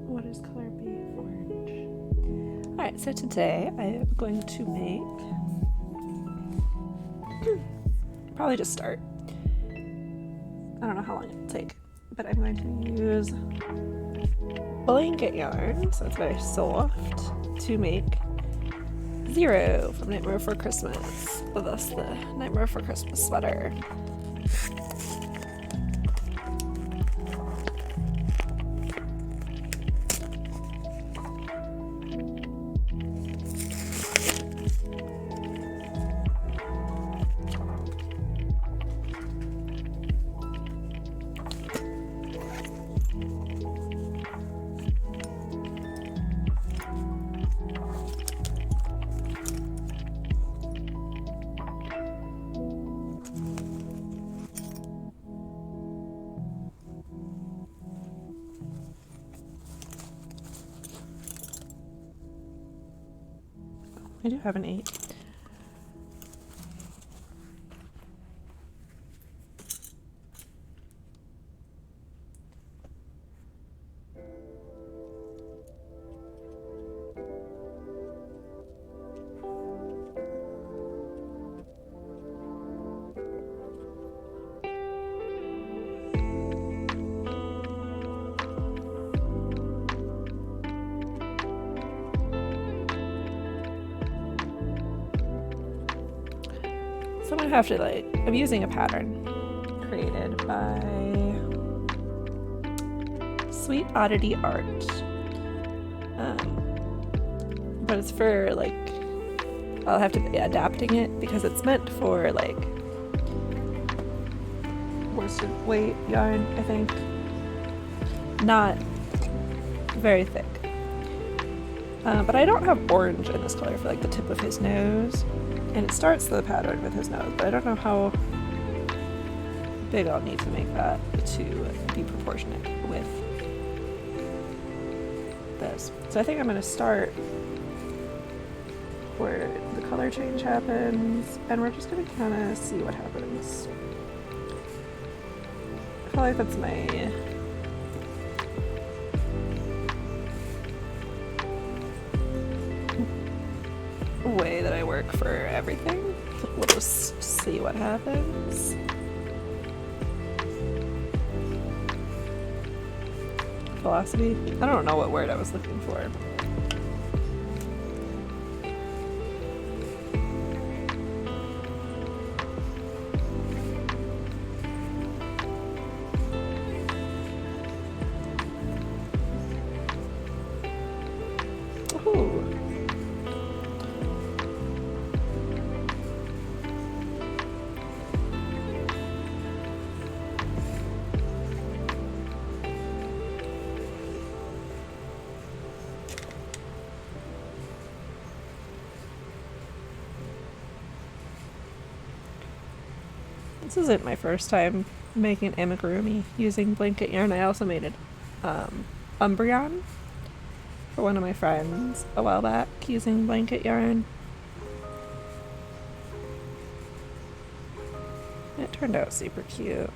What is color B? Orange. Alright, so today I am going to make probably just start. I don't know how long it will take, but I'm going to use blanket yarn, so it's very soft, to make Zero from Nightmare Before Christmas, thus the Nightmare Before Christmas sweater. I do have an 8. So I'm gonna have to I'm using a pattern created by Sweet Oddity Art. But it's for I'll have to be adapting it because it's meant for worsted weight yarn, I think. Not very thick. But I don't have orange in this color for the tip of his nose. And it starts the pattern with his nose, but I don't know how big I'll need to make that to be proportionate with this. So I think I'm going to start where the color change happens, and we're just going to kind of see what happens. I feel like that's my way that I work for everything. We'll just see what happens. Velocity? I don't know what word I was looking for. Ooh. This isn't my first time making amigurumi using blanket yarn. I also made it Umbreon for one of my friends a while back using blanket yarn. It turned out super cute.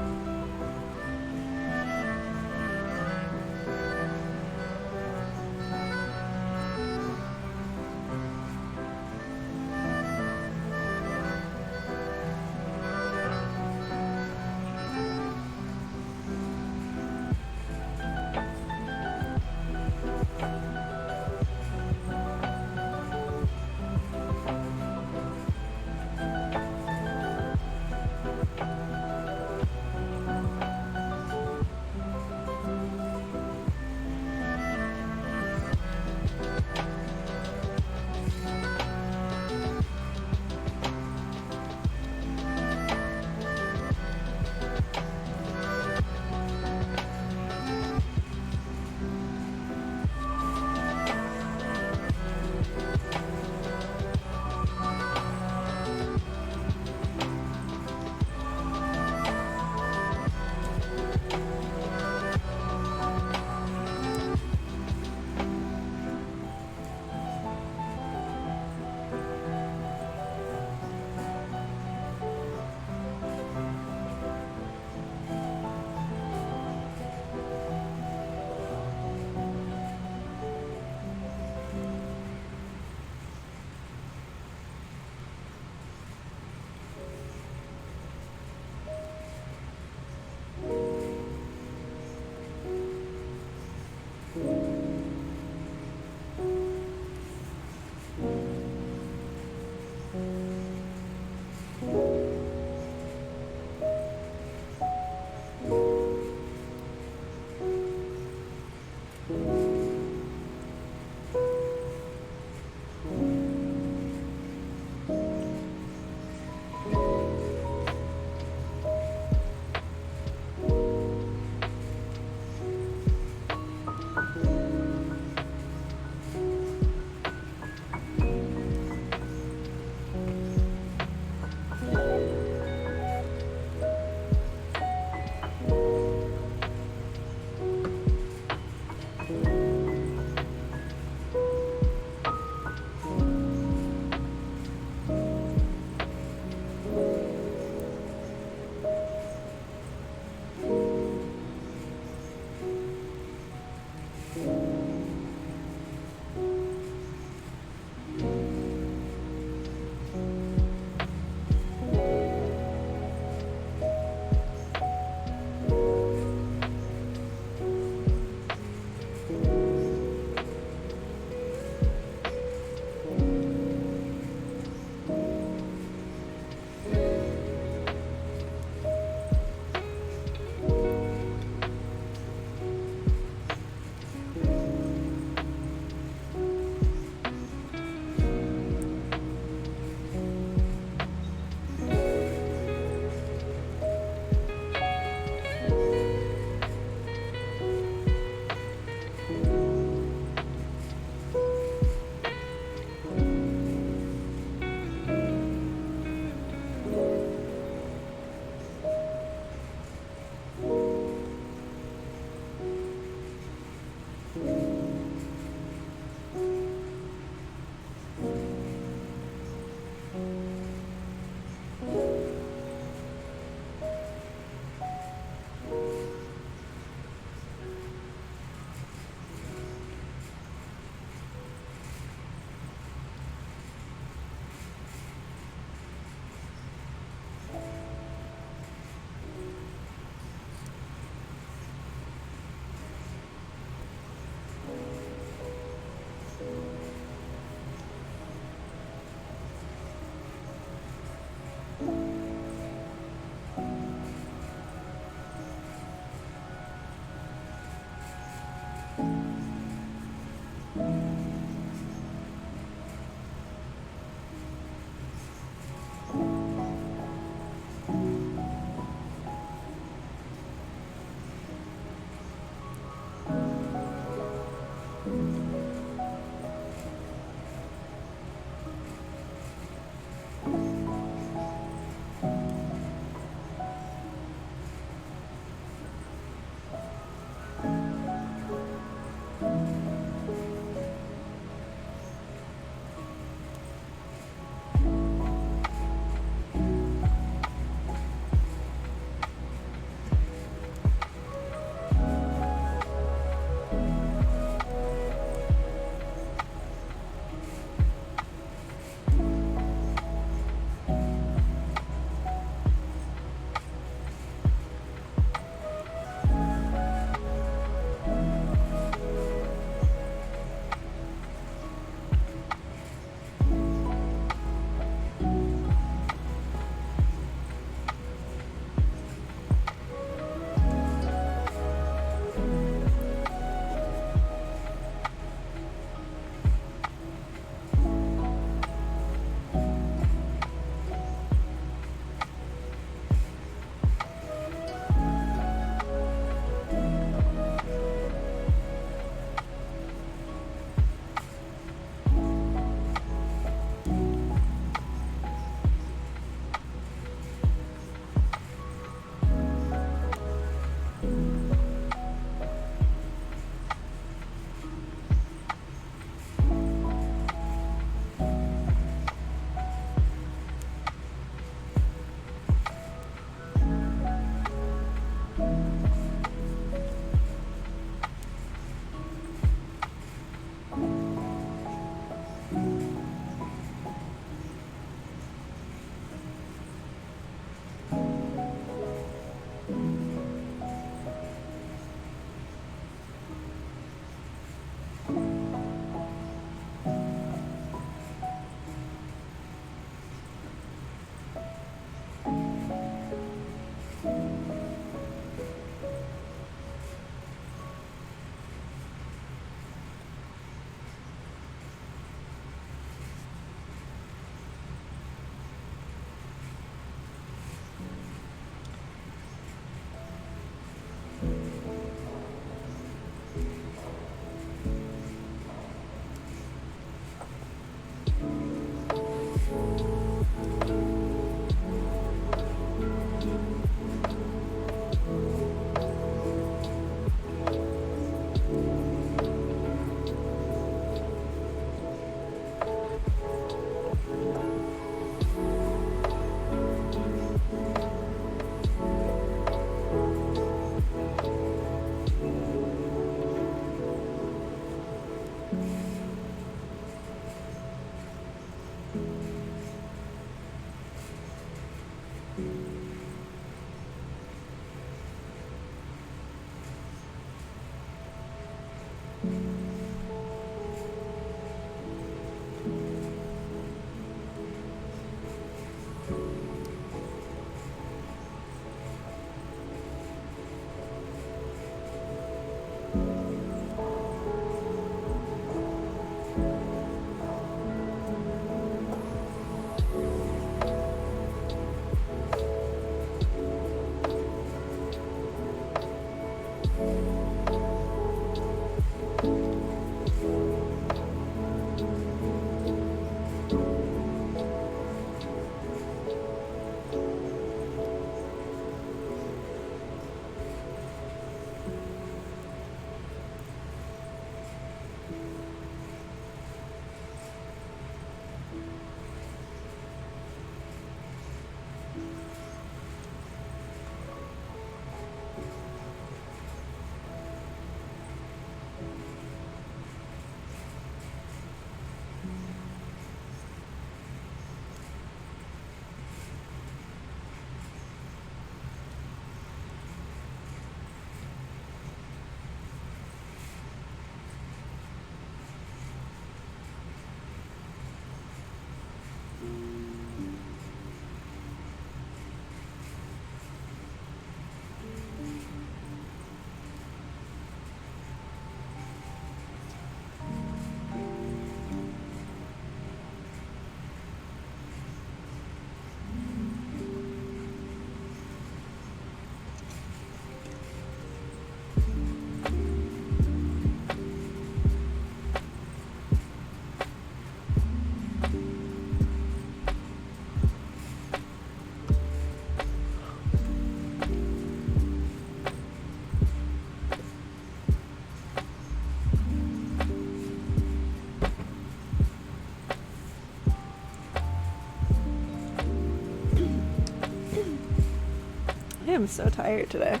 I am so tired today.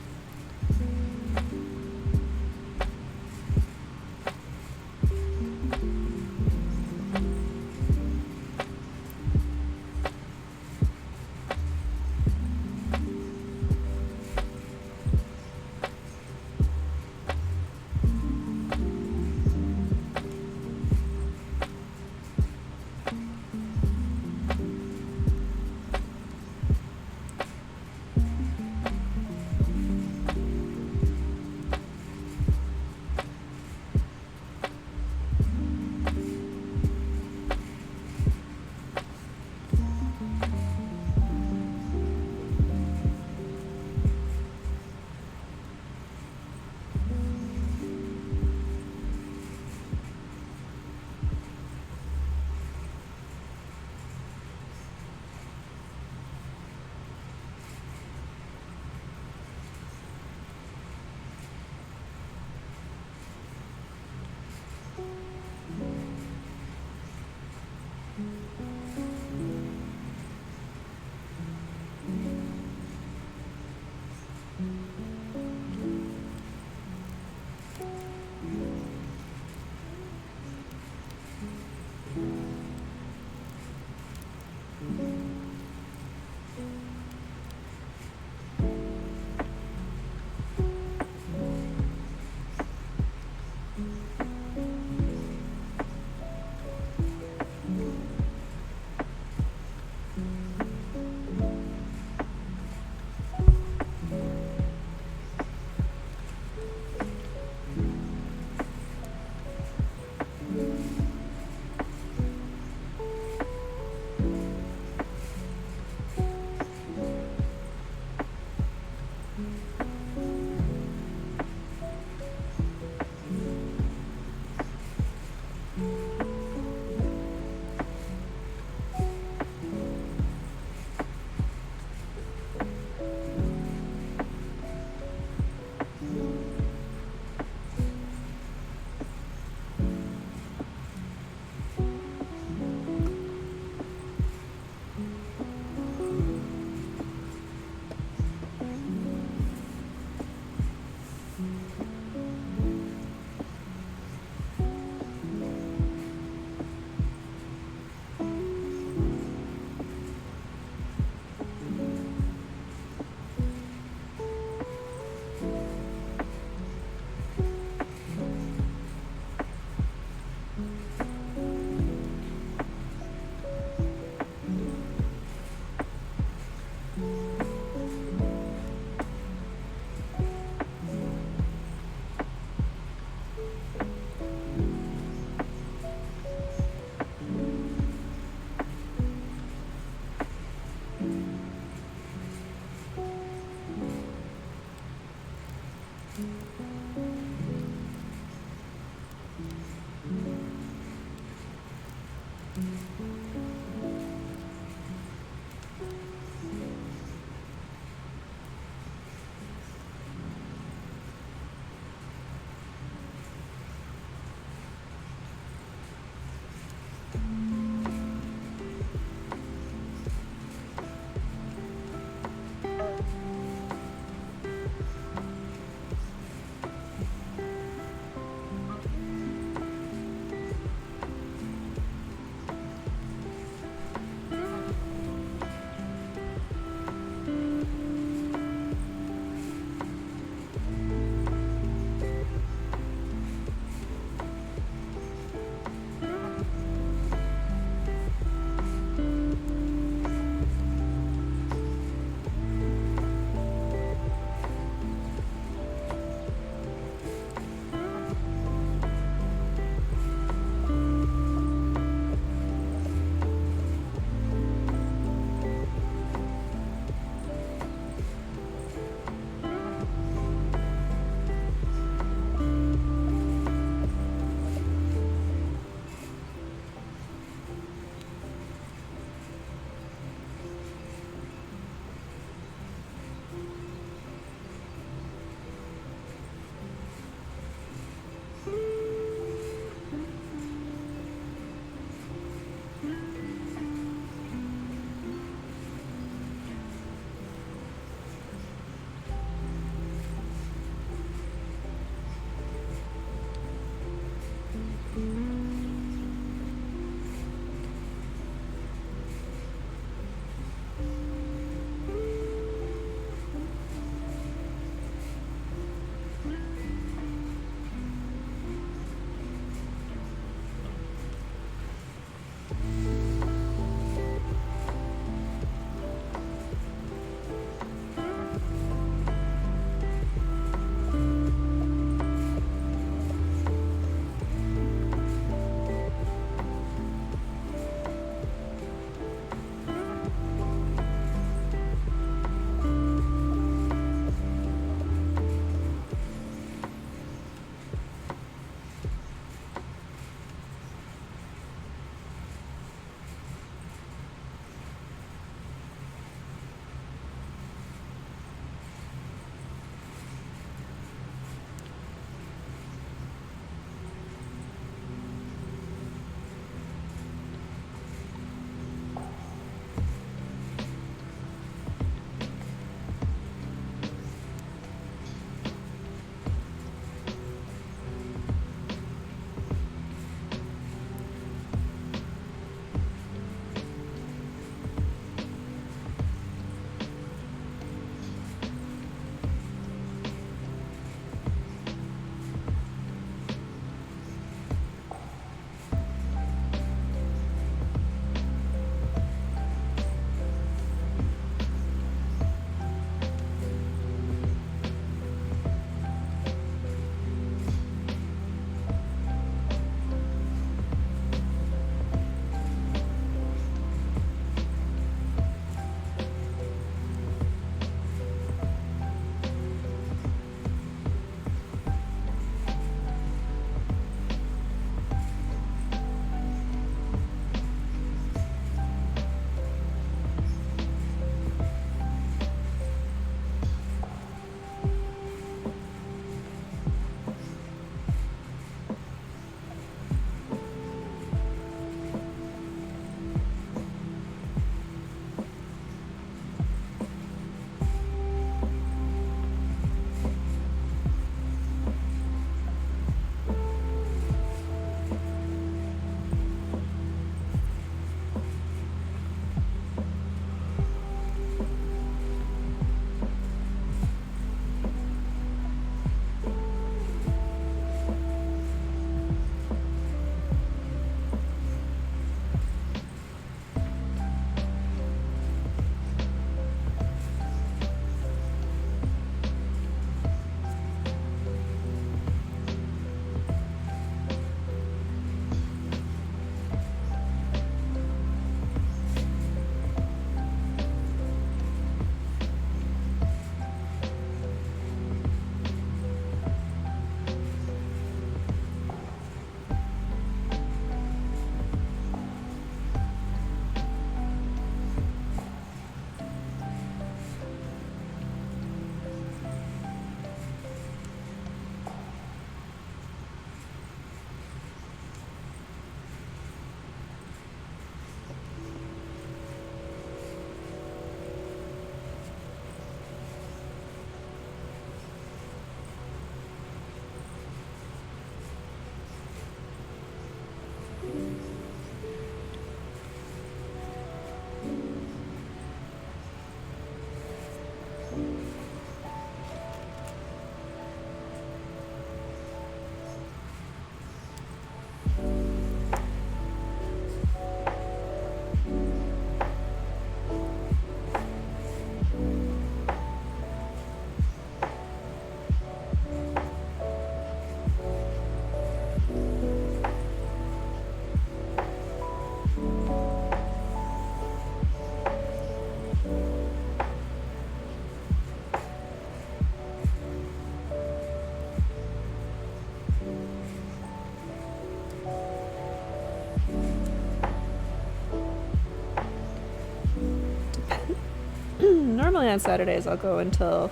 Normally on Saturdays I'll go until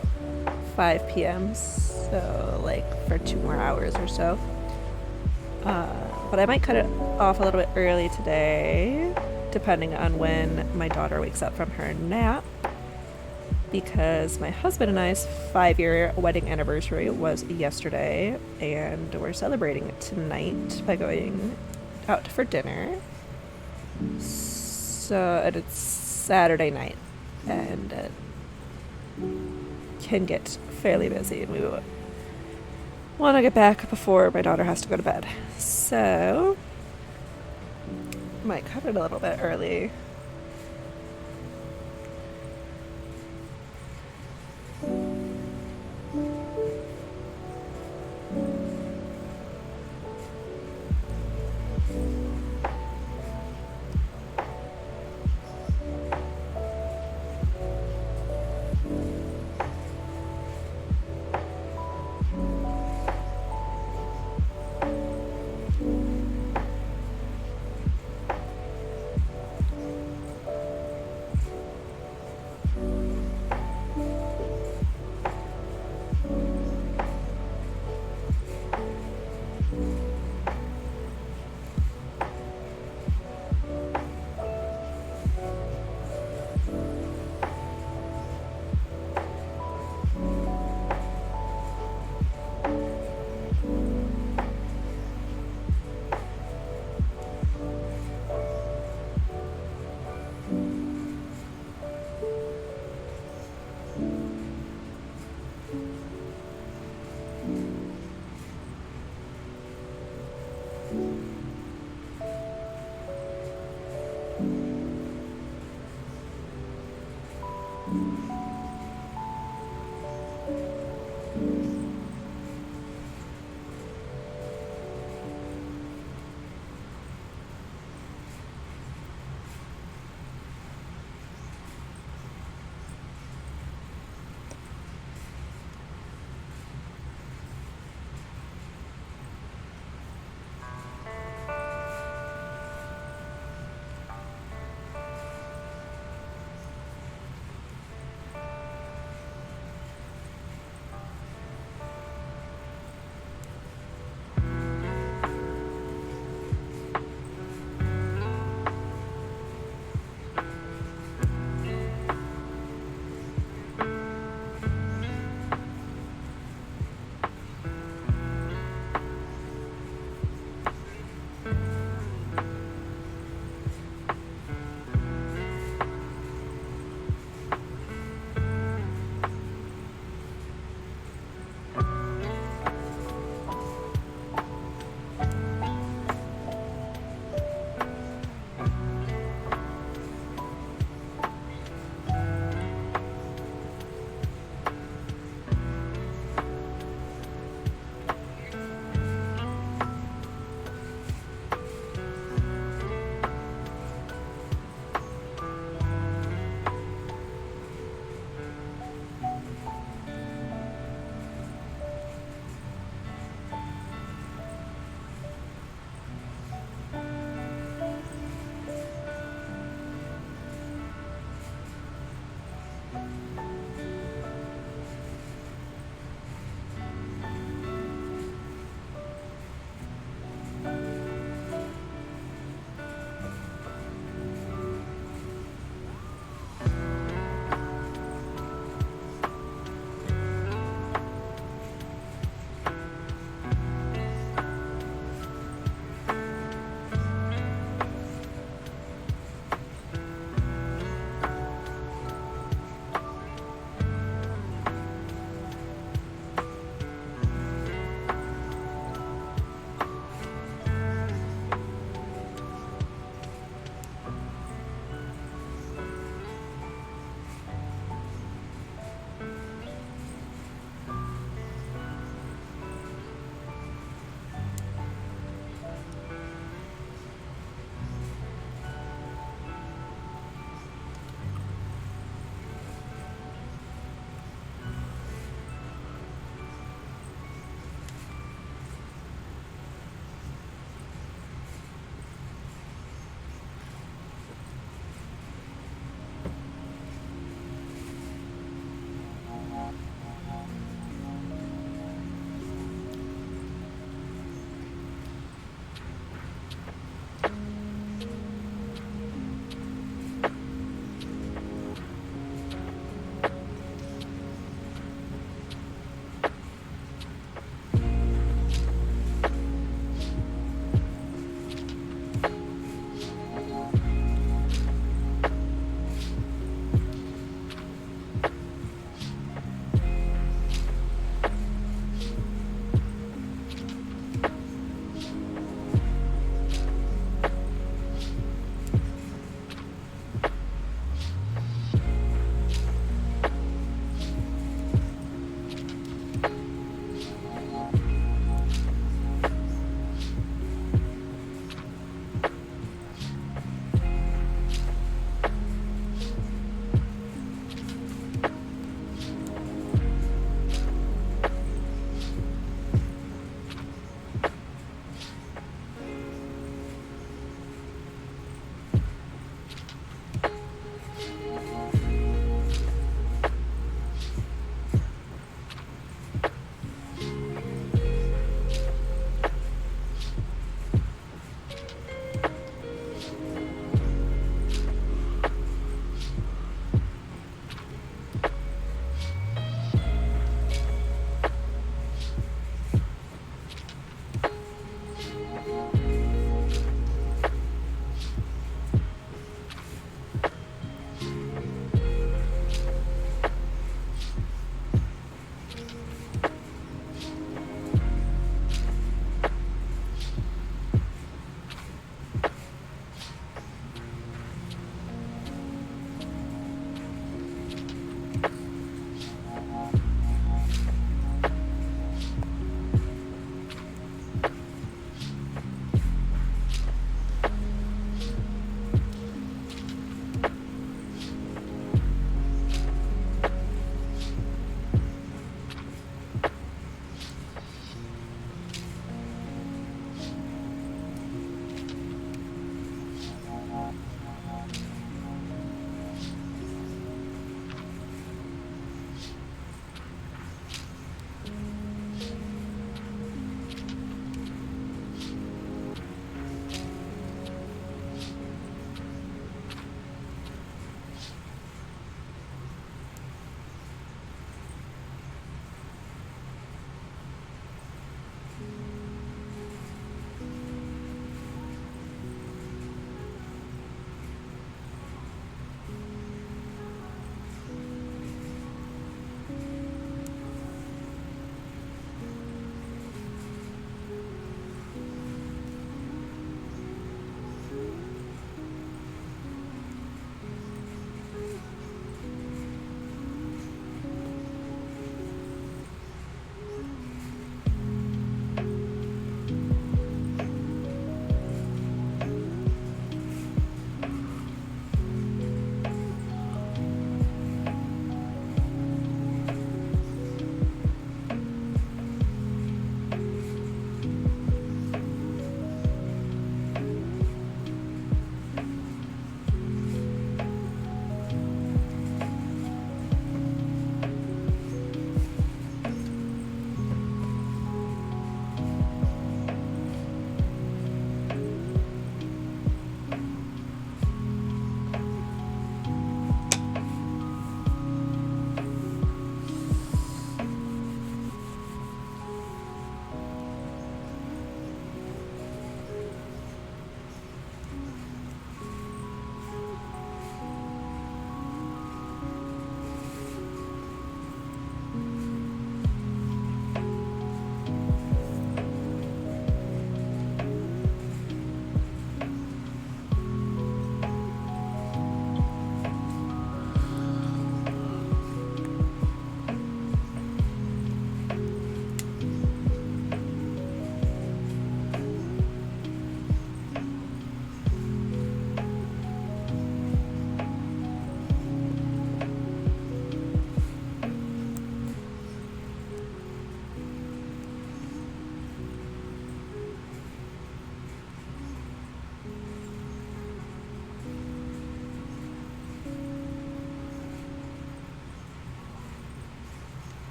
5 p.m. So like for 2 more hours or so. But I might cut it off a little bit early today, depending on when my daughter wakes up from her nap. Because my husband and I's 5-year wedding anniversary was yesterday, and we're celebrating it tonight by going out for dinner. So, and it's Saturday night, and it can get fairly busy, and we want to get back before my daughter has to go to bed. So, might cut it a little bit early.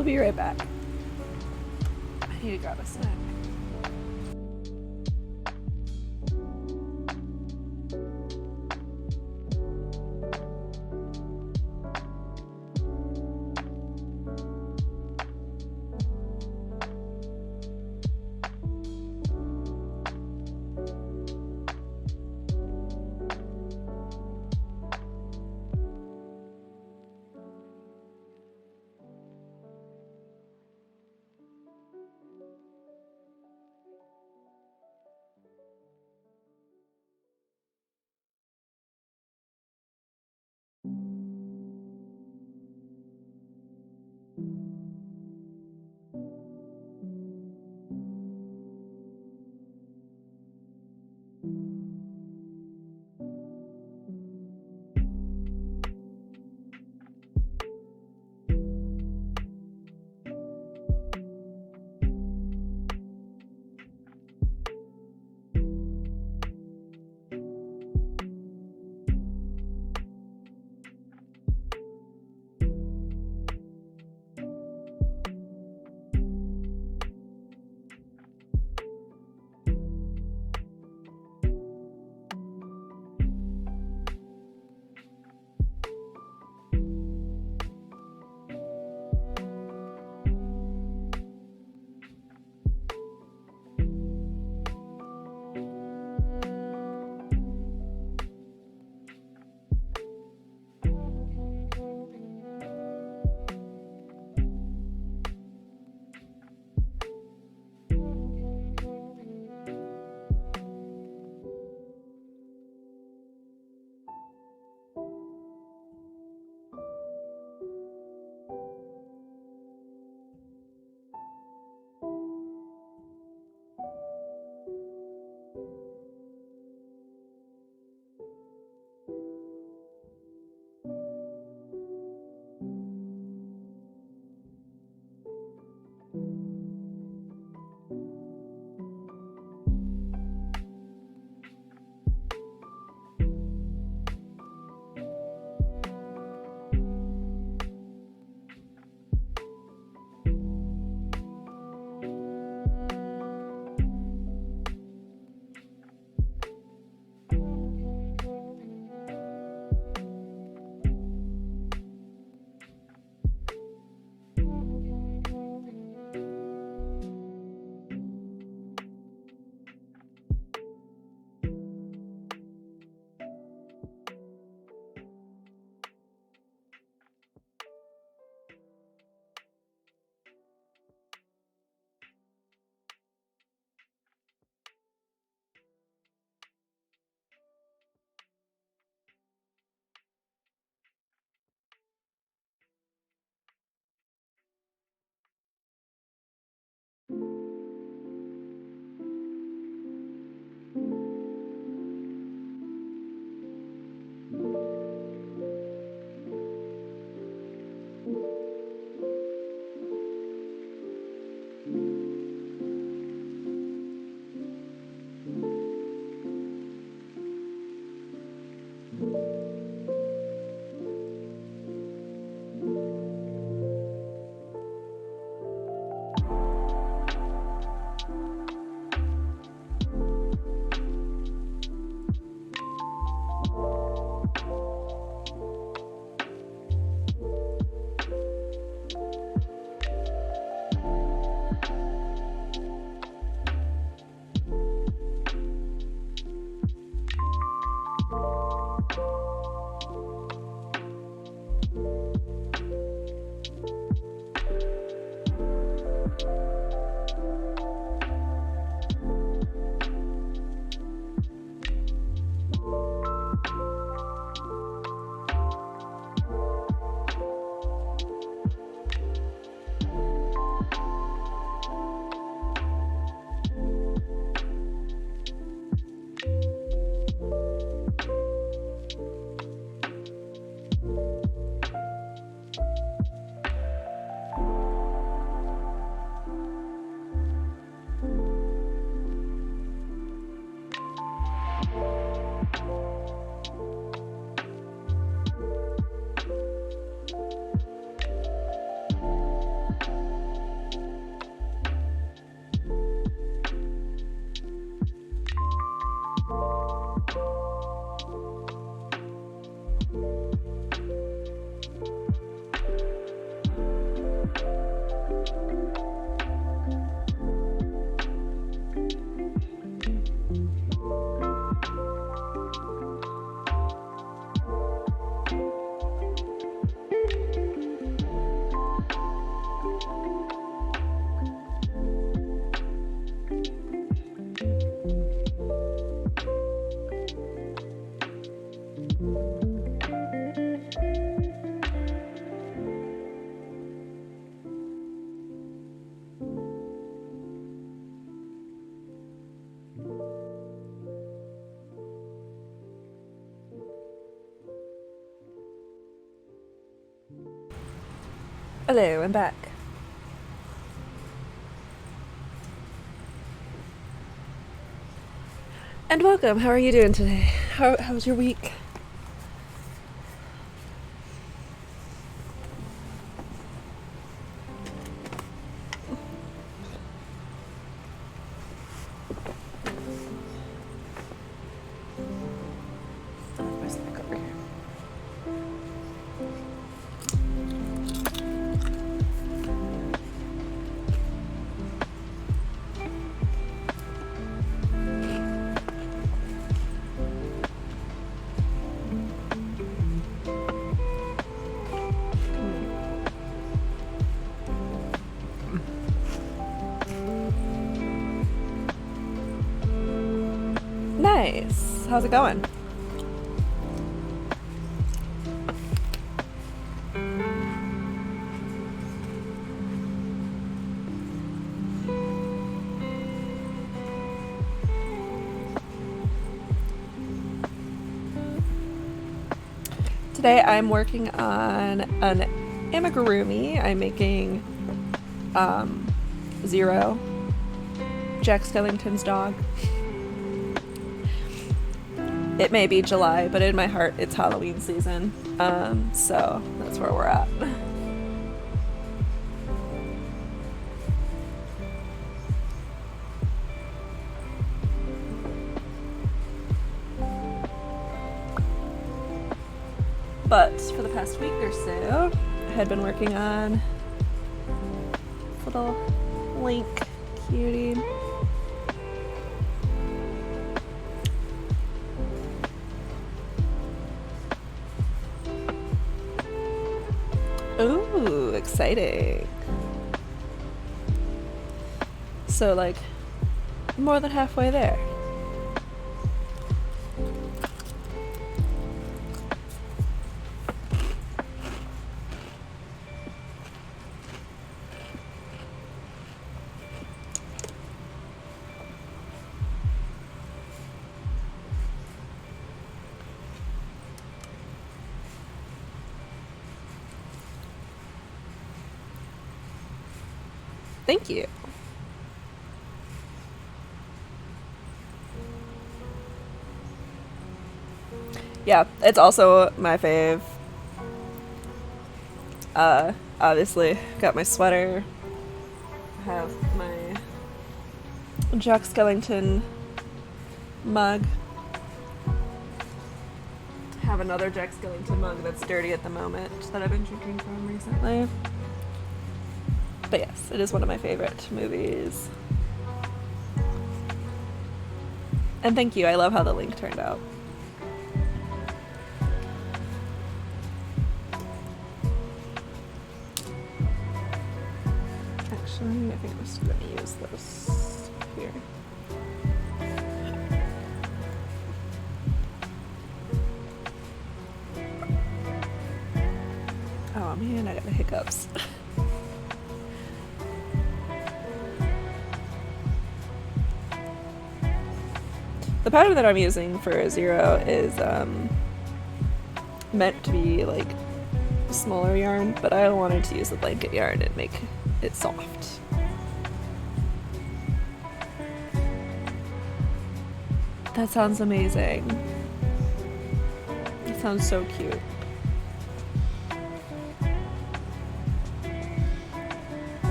We'll be right back. I need to grab a snack. Hello, I'm back. And welcome. How are you doing today? How was your week? Nice. How's it going? Today I'm working on an amigurumi. I'm making Zero, Jack Skellington's dog. It may be July, but in my heart it's Halloween season, so that's where we're at. But for the past week or so, I had been working on little Link cutie. Ooh, exciting. So, like, more than halfway there. Thank you. Yeah, it's also my fave. Obviously, got my sweater. I have my Jack Skellington mug. I have another Jack Skellington mug that's dirty at the moment that I've been drinking from recently. But yes, it is one of my favorite movies. And thank you, I love how the Link turned out. Actually, I think I'm just going to use this here. Oh man, I got the hiccups. The pattern that I'm using for Zero is meant to be like smaller yarn, but I wanted to use the blanket yarn and make it soft. That sounds amazing. That sounds so cute.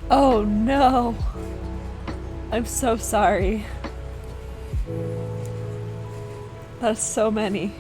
Oh no. I'm so sorry. That's so many.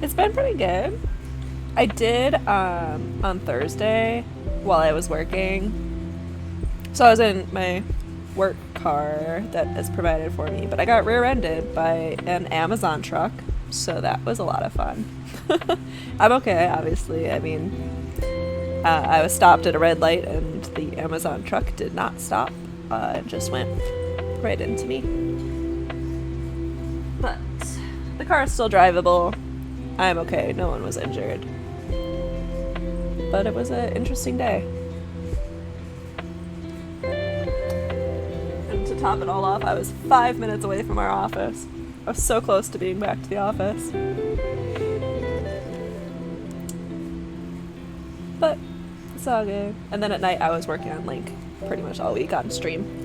It's been pretty good. I did on Thursday while I was working. So I was in my work car that is provided for me, but I got rear-ended by an Amazon truck, so that was a lot of fun. I'm okay, obviously. I mean, I was stopped at a red light and the Amazon truck did not stop. It just went right into me. But the car is still drivable. I'm okay. No one was injured. But it was an interesting day. And to top it all off, I was 5 minutes away from our office. I was so close to being back to the office. But it's all good. And then at night, I was working on Link pretty much all week on stream.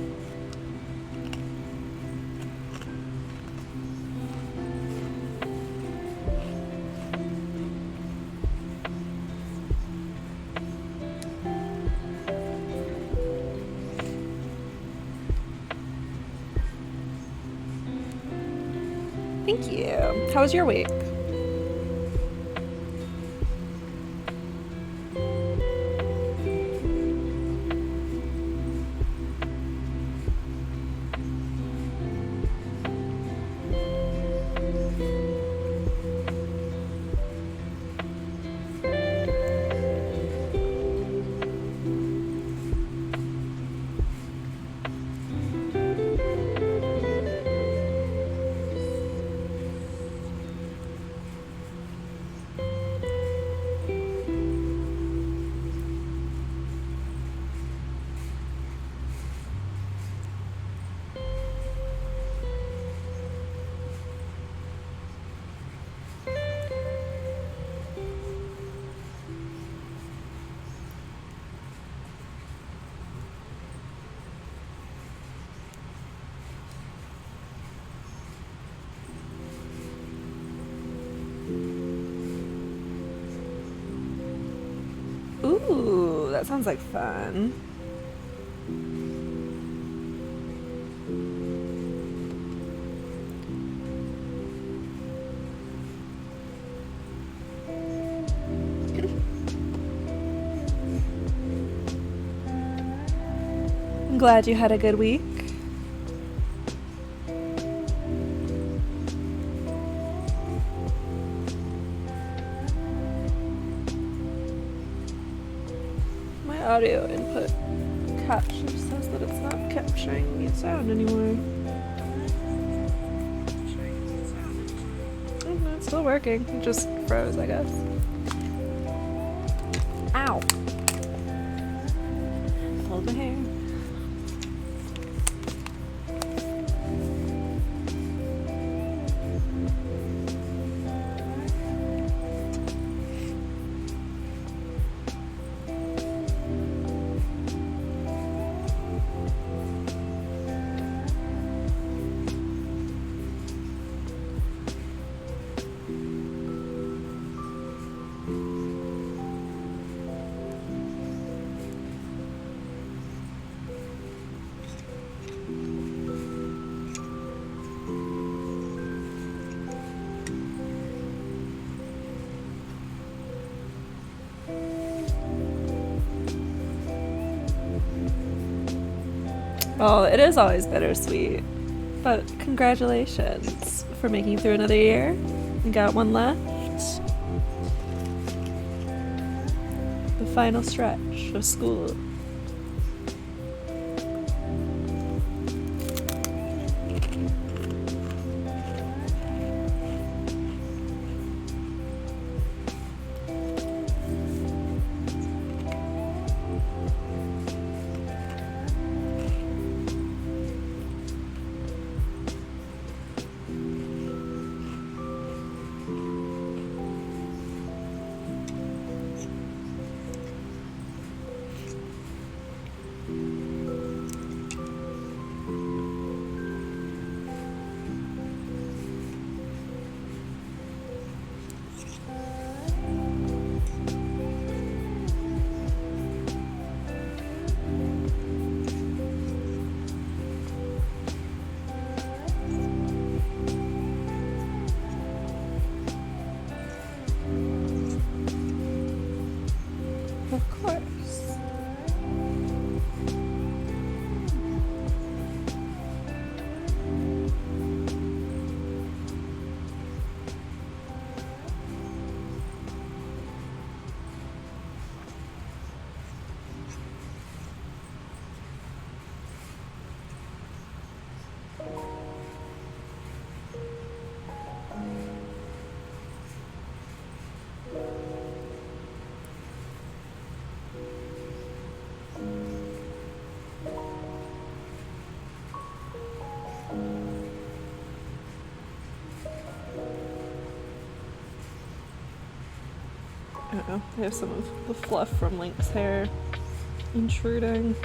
Thank you. How was your week? Ooh, that sounds like fun. I'm glad you had a good week. My audio input capture says that it's not capturing the sound anymore. It's still working. It just froze, I guess. Ow. Pulled my hair. Oh, it is always bittersweet. But congratulations for making it through another year. You got one left. The final stretch of school. Of course. Uh-oh, I have some of the fluff from Link's hair intruding.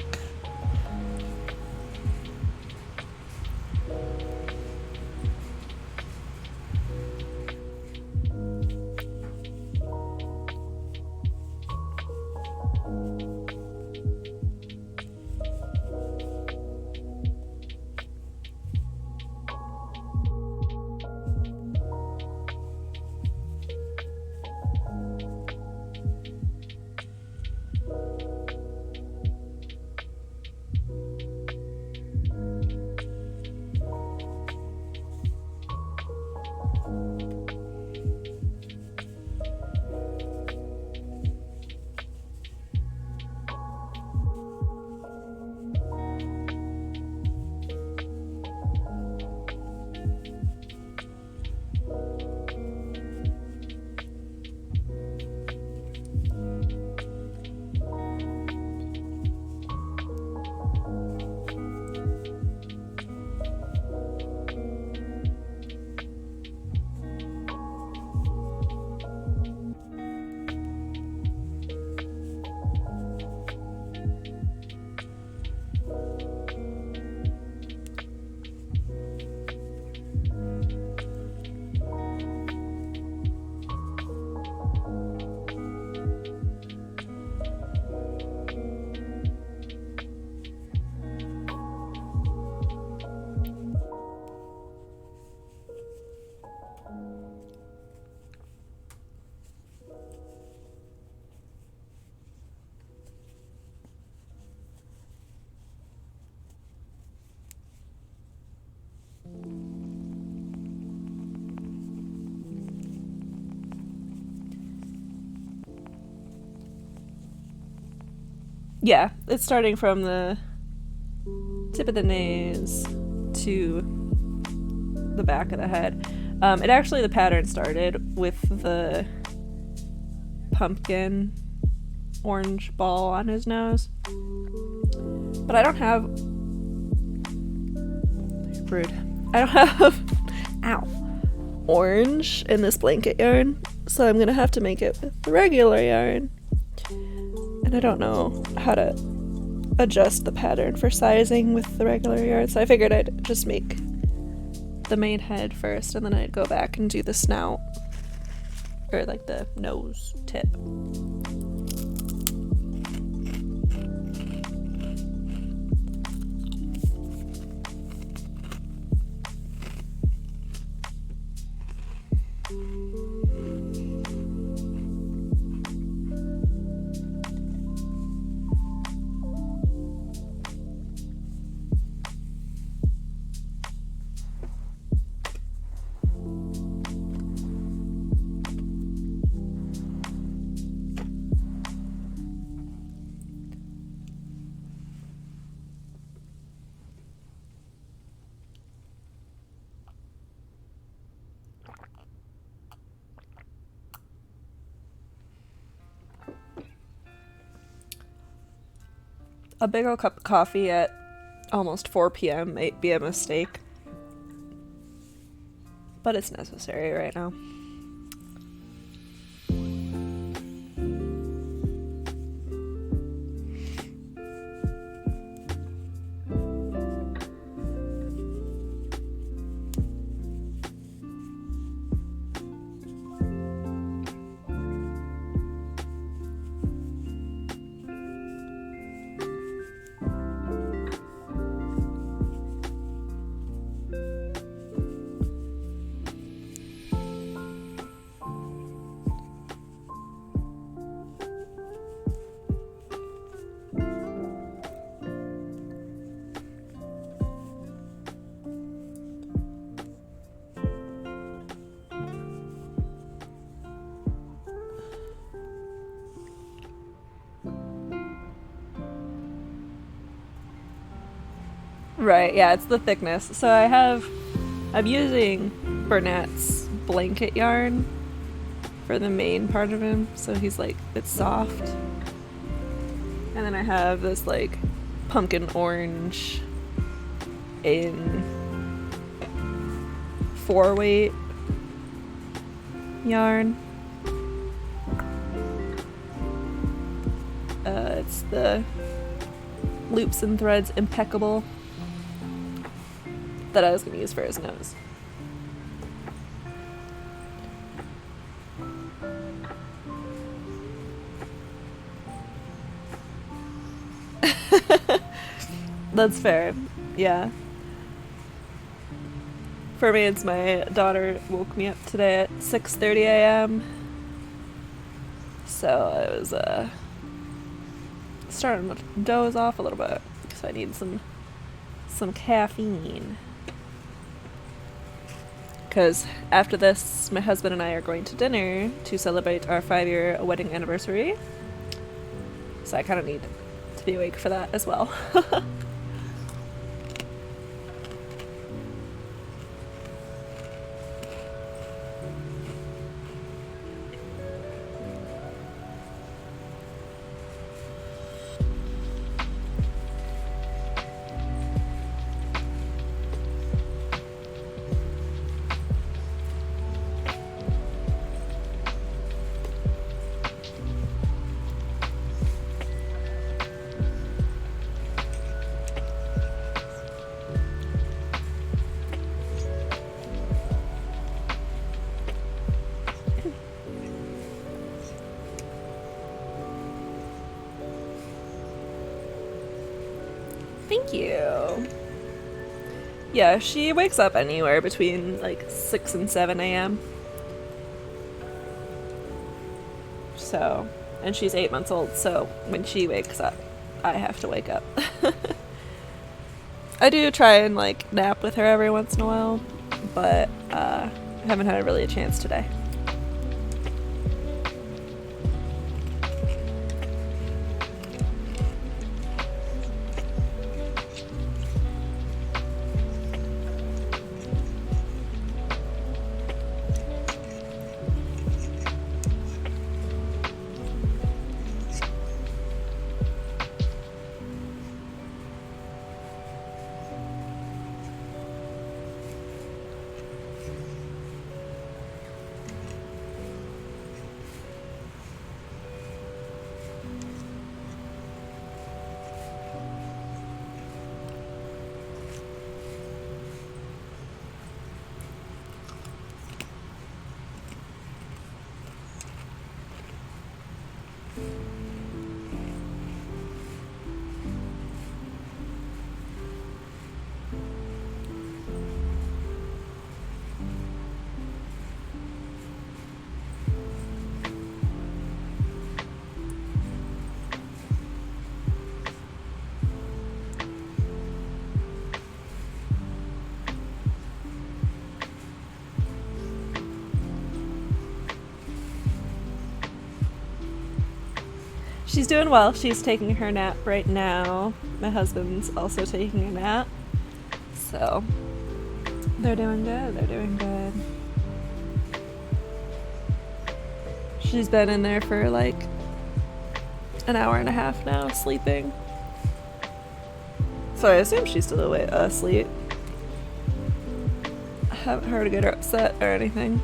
Yeah, it's starting from the tip of the nose to the back of the head. It actually, the pattern started with the pumpkin orange ball on his nose. But I don't have... Rude. I don't have... Ow. Orange in this blanket yarn, so I'm gonna have to make it with the regular yarn. And I don't know how to adjust the pattern for sizing with the regular yarn, so I figured I'd just make the main head first, and then I'd go back and do the snout, or like the nose tip. A big old cup of coffee at almost 4 p.m. might be a mistake, but it's necessary right now. Right, yeah, it's the thickness. So I'm using Burnett's blanket yarn for the main part of him, so he's like, it's soft. And then I have this like pumpkin orange in 4-weight yarn. It's the Loops and Threads Impeccable that I was going to use for his nose. That's fair. Yeah. For me, it's my daughter woke me up today at 6:30 a.m. So I was starting to doze off a little bit because I need some caffeine. Because after this, my husband and I are going to dinner to celebrate our 5-year wedding anniversary. So I kind of need to be awake for that as well. Thank you. Yeah, she wakes up anywhere between like 6 and 7 a.m. So, and she's 8 months old, so when she wakes up, I have to wake up. I do try and like nap with her every once in a while, but I haven't had really a chance today. She's doing well. She's taking her nap right now. My husband's also taking a nap. So, they're doing good. They're doing good. She's been in there for like an hour and a half now, sleeping. So I assume she's still asleep. I haven't heard her get her upset or anything.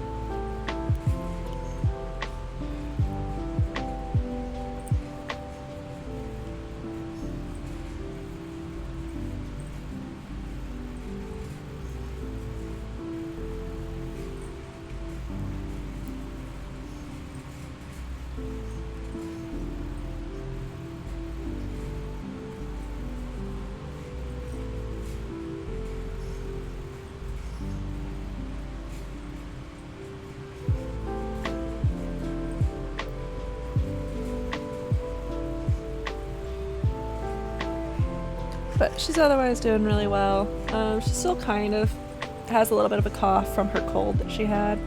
But she's otherwise doing really well. She still kind of has a little bit of a cough from her cold that she had,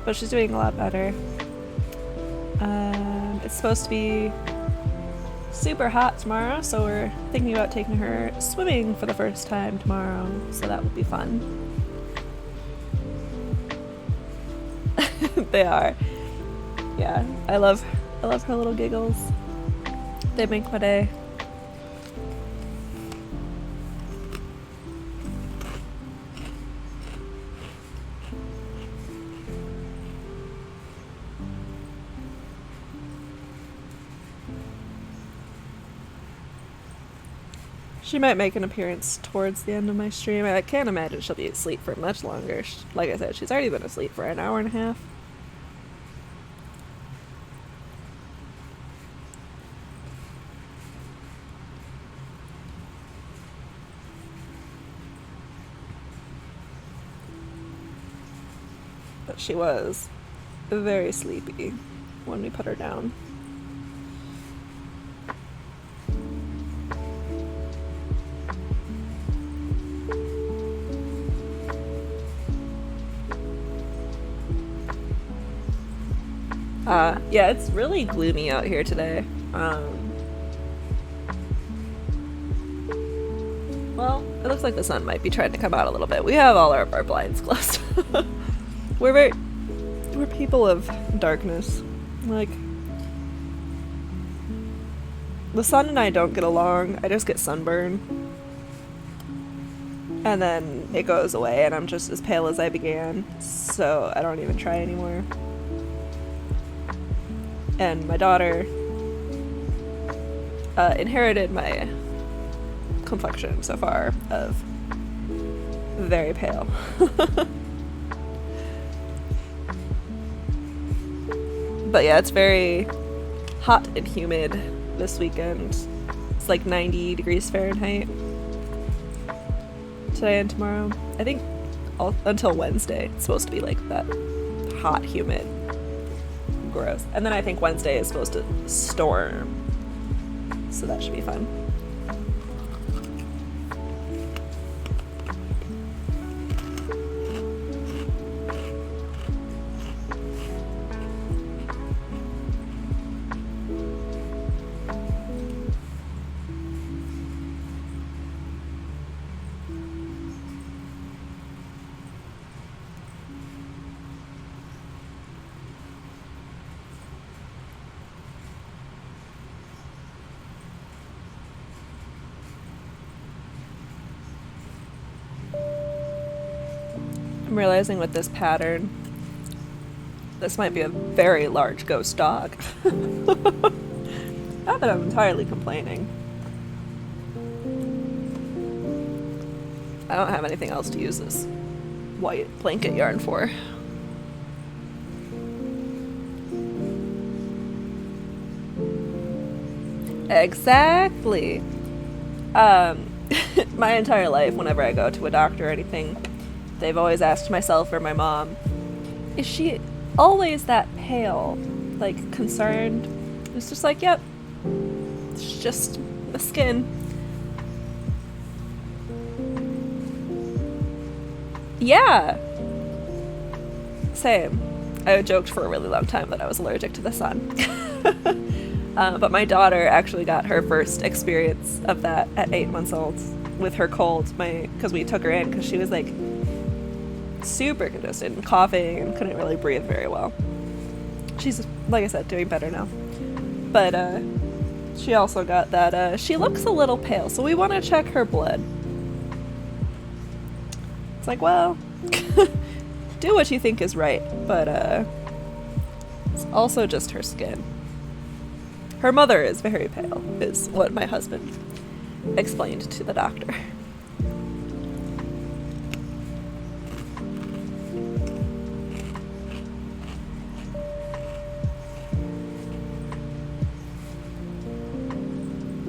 but she's doing a lot better. It's supposed to be super hot tomorrow, so we're thinking about taking her swimming for the first time tomorrow, so that would be fun. They are. Yeah, I love her little giggles. They make my day. She might make an appearance towards the end of my stream. I can't imagine she'll be asleep for much longer. Like I said, she's already been asleep for an hour and a half. But she was very sleepy when we put her down. Yeah, it's really gloomy out here today. Well, it looks like the sun might be trying to come out a little bit. We have all our blinds closed. We're people of darkness. Like, the sun and I don't get along. I just get sunburn. And then it goes away and I'm just as pale as I began. So I don't even try anymore. And my daughter inherited my complexion so far of very pale. But yeah, it's very hot and humid this weekend. It's like 90 degrees Fahrenheit today and tomorrow. I think until Wednesday it's supposed to be like that hot, humid. Gross. And then I think Wednesday is supposed to storm, so that should be fun. I'm realizing with this pattern, this might be a very large ghost dog. Not that I'm entirely complaining. I don't have anything else to use this white blanket yarn for. Exactly. My entire life, whenever I go to a doctor or anything, they've always asked myself or my mom, is she always that pale? Like, concerned? It's just like, yep. It's just the skin. Yeah. Same. I joked for a really long time that I was allergic to the sun. But my daughter actually got her first experience of that at 8 months old with her cold. Because we took her in because she was like super congested and coughing and couldn't really breathe very well. She's, like I said, doing better now. But She also got that, she looks a little pale, so we want to check her blood. It's like, well, do what you think is right, but, it's also just her skin. Her mother is very pale, is what my husband explained to the doctor.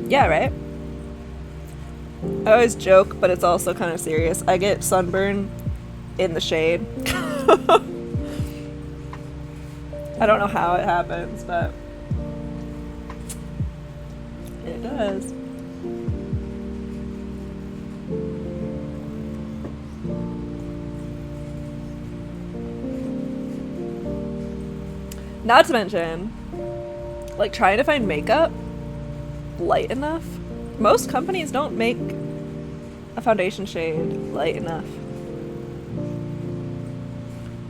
Yeah, right? I always joke, but it's also kind of serious. I get sunburn in the shade. I don't know how it happens, but it does. Not to mention, like, trying to find makeup light enough. Most companies don't make a foundation shade light enough.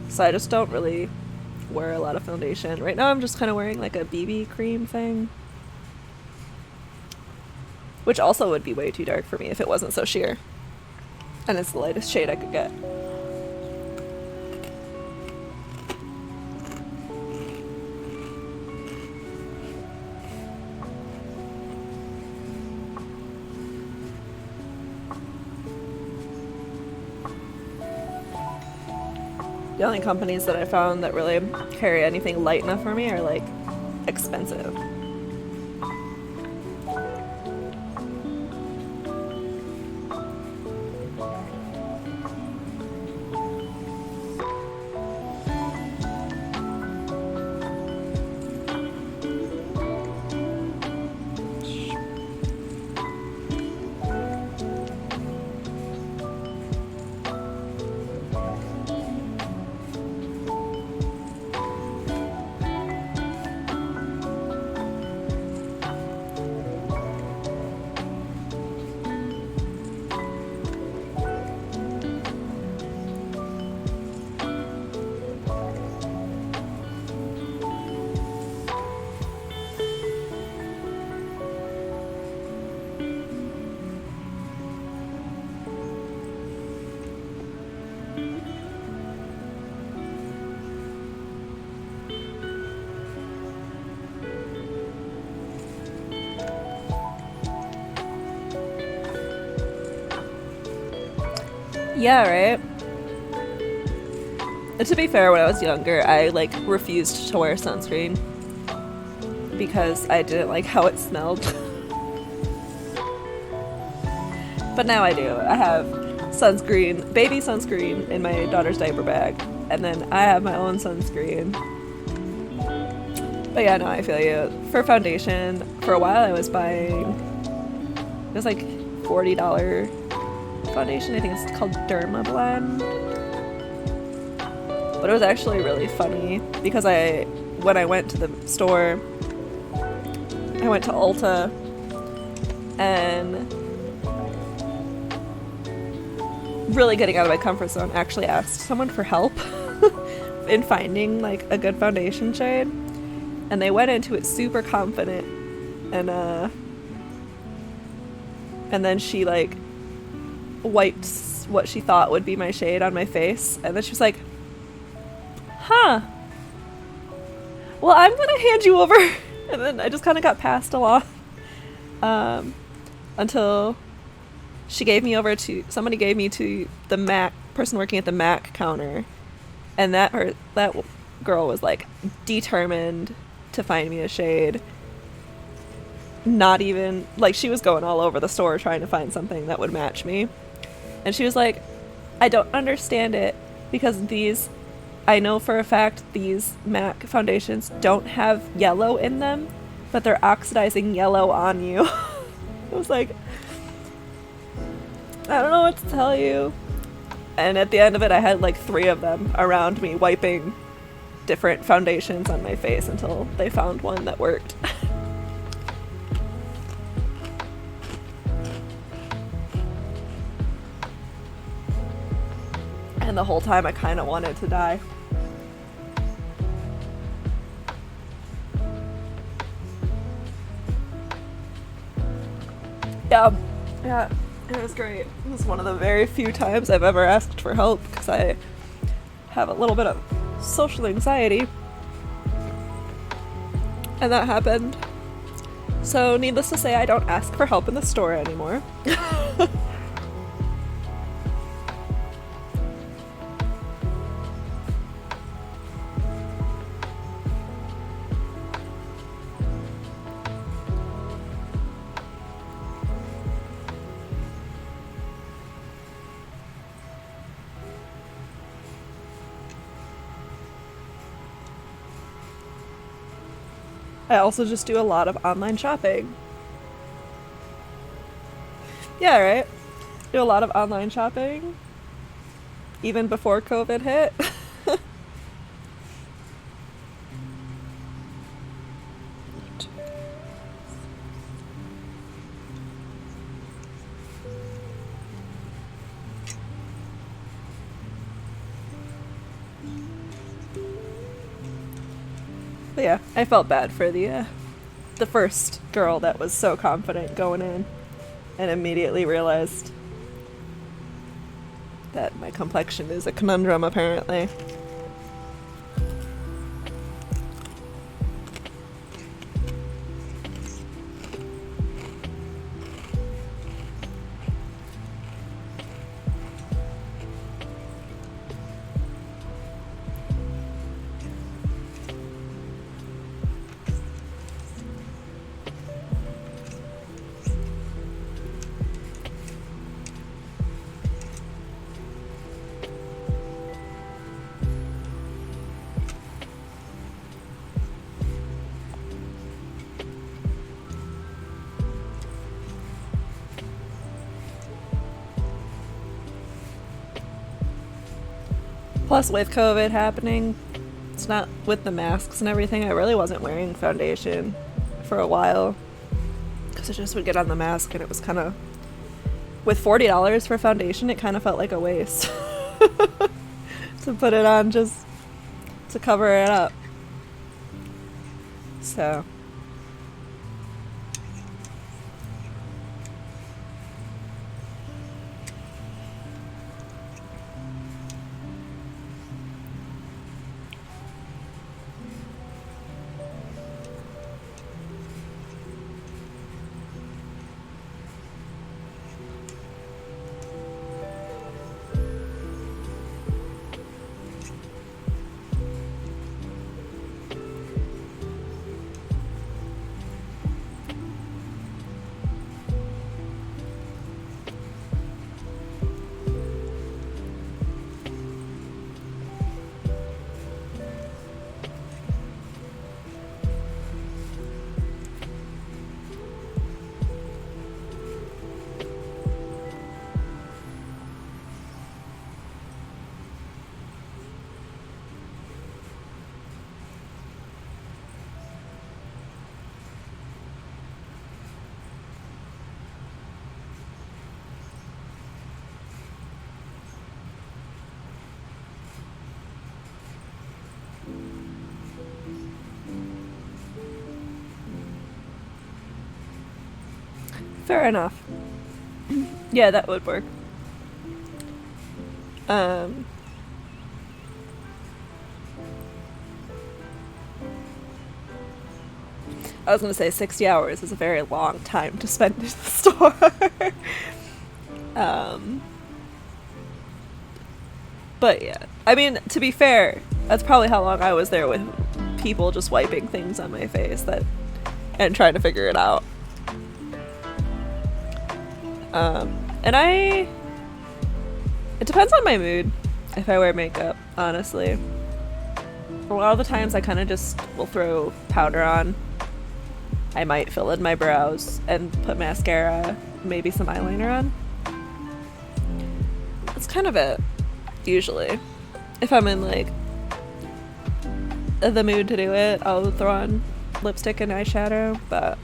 So I just don't really wear a lot of foundation. Right now I'm just kind of wearing like a BB cream thing. Which also would be way too dark for me if it wasn't so sheer. And it's the lightest shade I could get. The only companies that I found that really carry anything light enough for me are like expensive. Yeah, right? And to be fair, when I was younger, I like refused to wear sunscreen because I didn't like how it smelled. But now I do. I have sunscreen, baby sunscreen in my daughter's diaper bag, and then I have my own sunscreen. But yeah, no, I feel you. For foundation, for a while I was buying, it was like $40 foundation. I think it's called Derma Blend. But it was actually really funny because when I went to the store, I went to Ulta and really getting out of my comfort zone, actually asked someone for help in finding like a good foundation shade. And they went into it super confident and then she like wiped what she thought would be my shade on my face, and then she was like, huh, well, I'm gonna hand you over. And then I just kind of got passed along until somebody gave me to the MAC person working at the MAC counter, and that girl was like determined to find me a shade. Not even like, she was going all over the store trying to find something that would match me. And she was like, I don't understand it because I know for a fact these MAC foundations don't have yellow in them, but they're oxidizing yellow on you. I was like, I don't know what to tell you. And at the end of it, I had like 3 of them around me wiping different foundations on my face until they found one that worked. And the whole time I kind of wanted to die. Yeah, yeah, it was great. It was one of the very few times I've ever asked for help because I have a little bit of social anxiety. And that happened. So, needless to say, I don't ask for help in the store anymore. I also just do a lot of online shopping. Yeah, right? Do a lot of online shopping. Even before COVID hit. But yeah, I felt bad for the first girl that was so confident going in and immediately realized that my complexion is a conundrum, apparently. Plus, with COVID happening, it's not with the masks and everything, I really wasn't wearing foundation for a while. Because I just would get on the mask and it was kind of... With $40 for foundation, it kind of felt like a waste. To put it on just to cover it up. So... Fair enough. Yeah, that would work. I was going to say 60 hours is a very long time to spend in the store. But yeah, I mean, to be fair, that's probably how long I was there with people just wiping things on my face and trying to figure it out. And it depends on my mood if I wear makeup, honestly. For a lot of the times I kind of just will throw powder on. I might fill in my brows and put mascara, maybe some eyeliner on. That's kind of it, usually. If I'm in, like, the mood to do it, I'll throw on lipstick and eyeshadow, but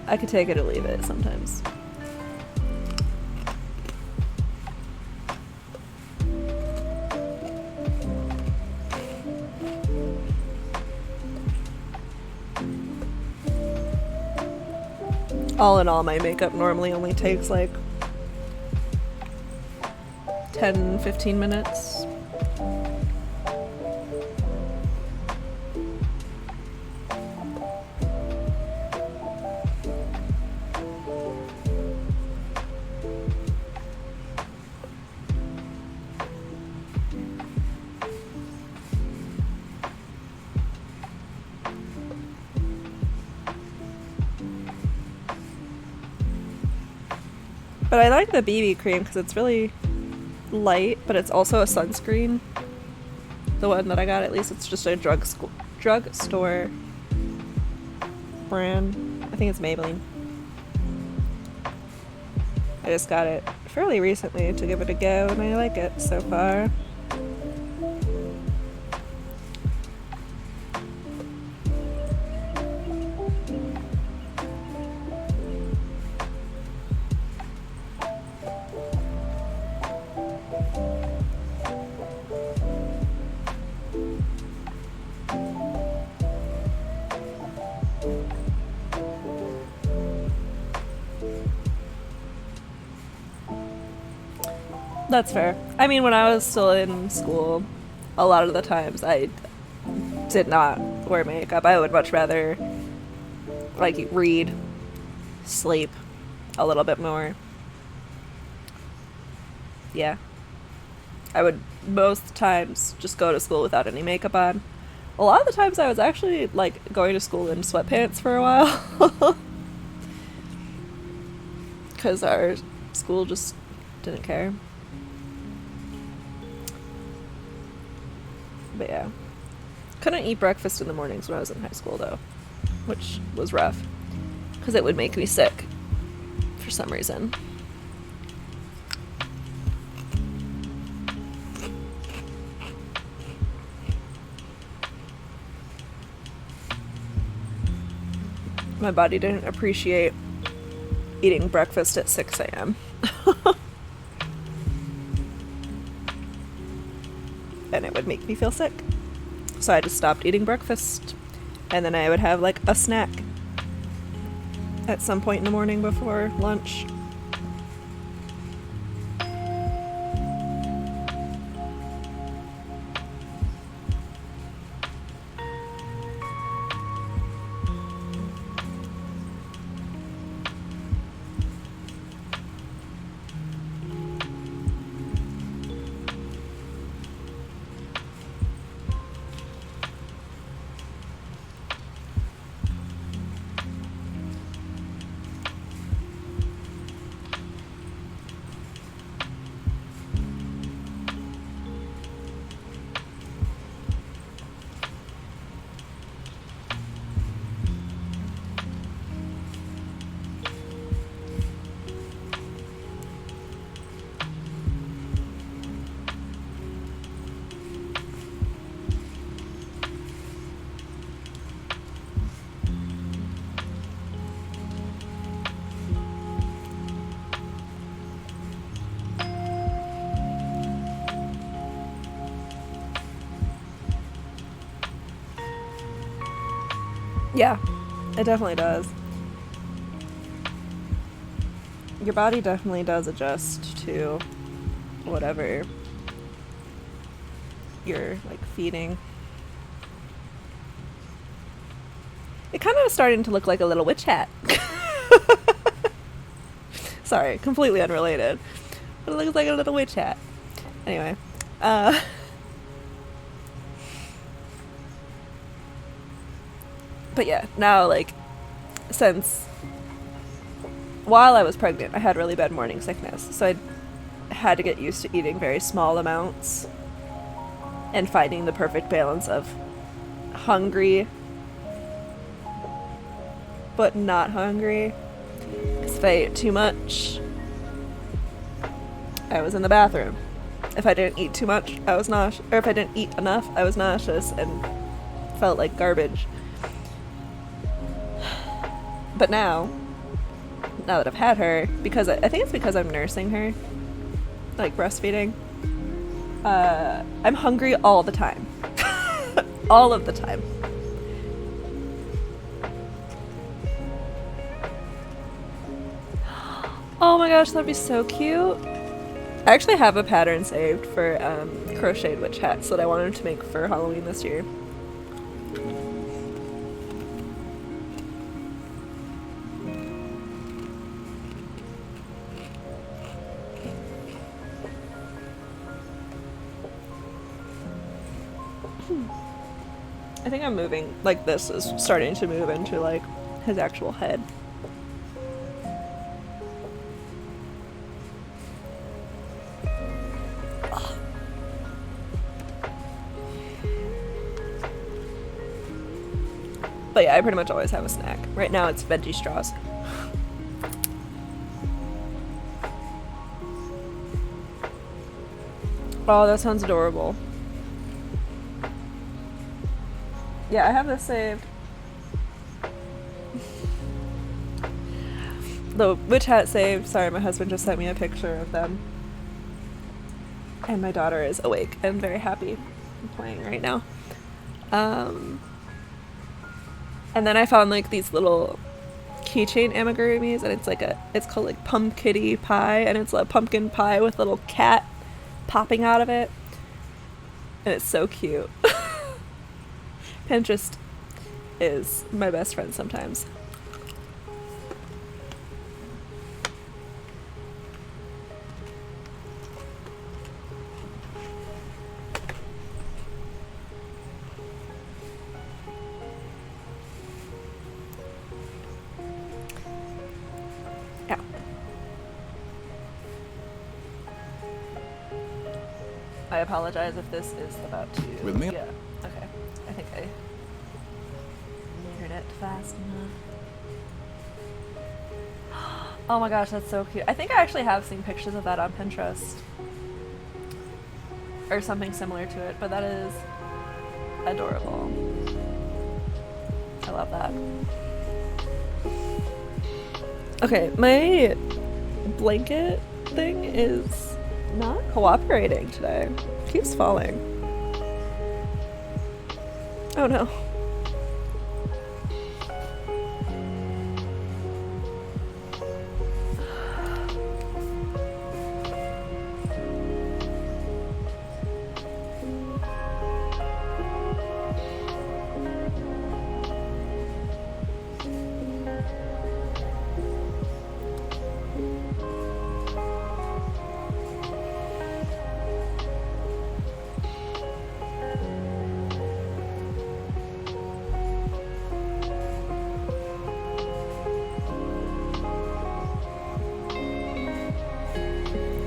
I could take it or leave it sometimes. All in all, my makeup normally only takes like 10-15 minutes. But I like the BB cream because it's really light, but it's also a sunscreen. The one that I got, at least, it's just a drugstore brand. I think it's Maybelline. I just got it fairly recently to give it a go, and I like it so far. That's fair. I mean, when I was still in school, a lot of the times I did not wear makeup. I would much rather, like, read, sleep a little bit more. Yeah. I would most times just go to school without any makeup on. A lot of the times I was actually, like, going to school in sweatpants for a while. Because our school just didn't care. But yeah. Couldn't eat breakfast in the mornings when I was in high school, though. Which was rough. Because it would make me sick. For some reason. My body didn't appreciate eating breakfast at 6 a.m. And it would make me feel sick. So I just stopped eating breakfast. And then I would have like a snack at some point in the morning before lunch. Yeah, it definitely does. Your body definitely does adjust to whatever you're, like, feeding. It kind of is starting to look like a little witch hat. Sorry, completely unrelated. But it looks like a little witch hat. Anyway. But yeah, now, like, since while I was pregnant, I had really bad morning sickness. So I had to get used to eating very small amounts and finding the perfect balance of hungry but not hungry. Because if I ate too much, I was in the bathroom. If I didn't eat too much, I was nauseous. Or if I didn't eat enough, I was nauseous and felt like garbage. But now that I've had her, because I think it's because I'm nursing her, like breastfeeding, I'm hungry all the time. All of the time. Oh my gosh, that'd be so cute. I actually have a pattern saved for crocheted witch hats that I wanted to make for Halloween this year. I think I'm moving, like this is starting to move into like his actual head. But yeah, I pretty much always have a snack. Right now it's veggie straws. Oh, that sounds adorable. Yeah, I have this saved. The witch hat saved. Sorry, my husband just sent me a picture of them. And my daughter is awake and very happy and playing right now. And then I found like these little keychain amigurumis, and it's called like Pumpkitty Pie, and it's a pumpkin pie with a little cat popping out of it. And it's so cute. Pinterest is my best friend sometimes. Yeah. I apologize if this is about to... With me? Yeah, okay. I think I measured it fast enough. Oh my gosh, that's so cute. I think I actually have seen pictures of that on Pinterest. Or something similar to it, but that is adorable. I love that. Okay, my blanket thing is not cooperating today. It keeps falling. Oh no.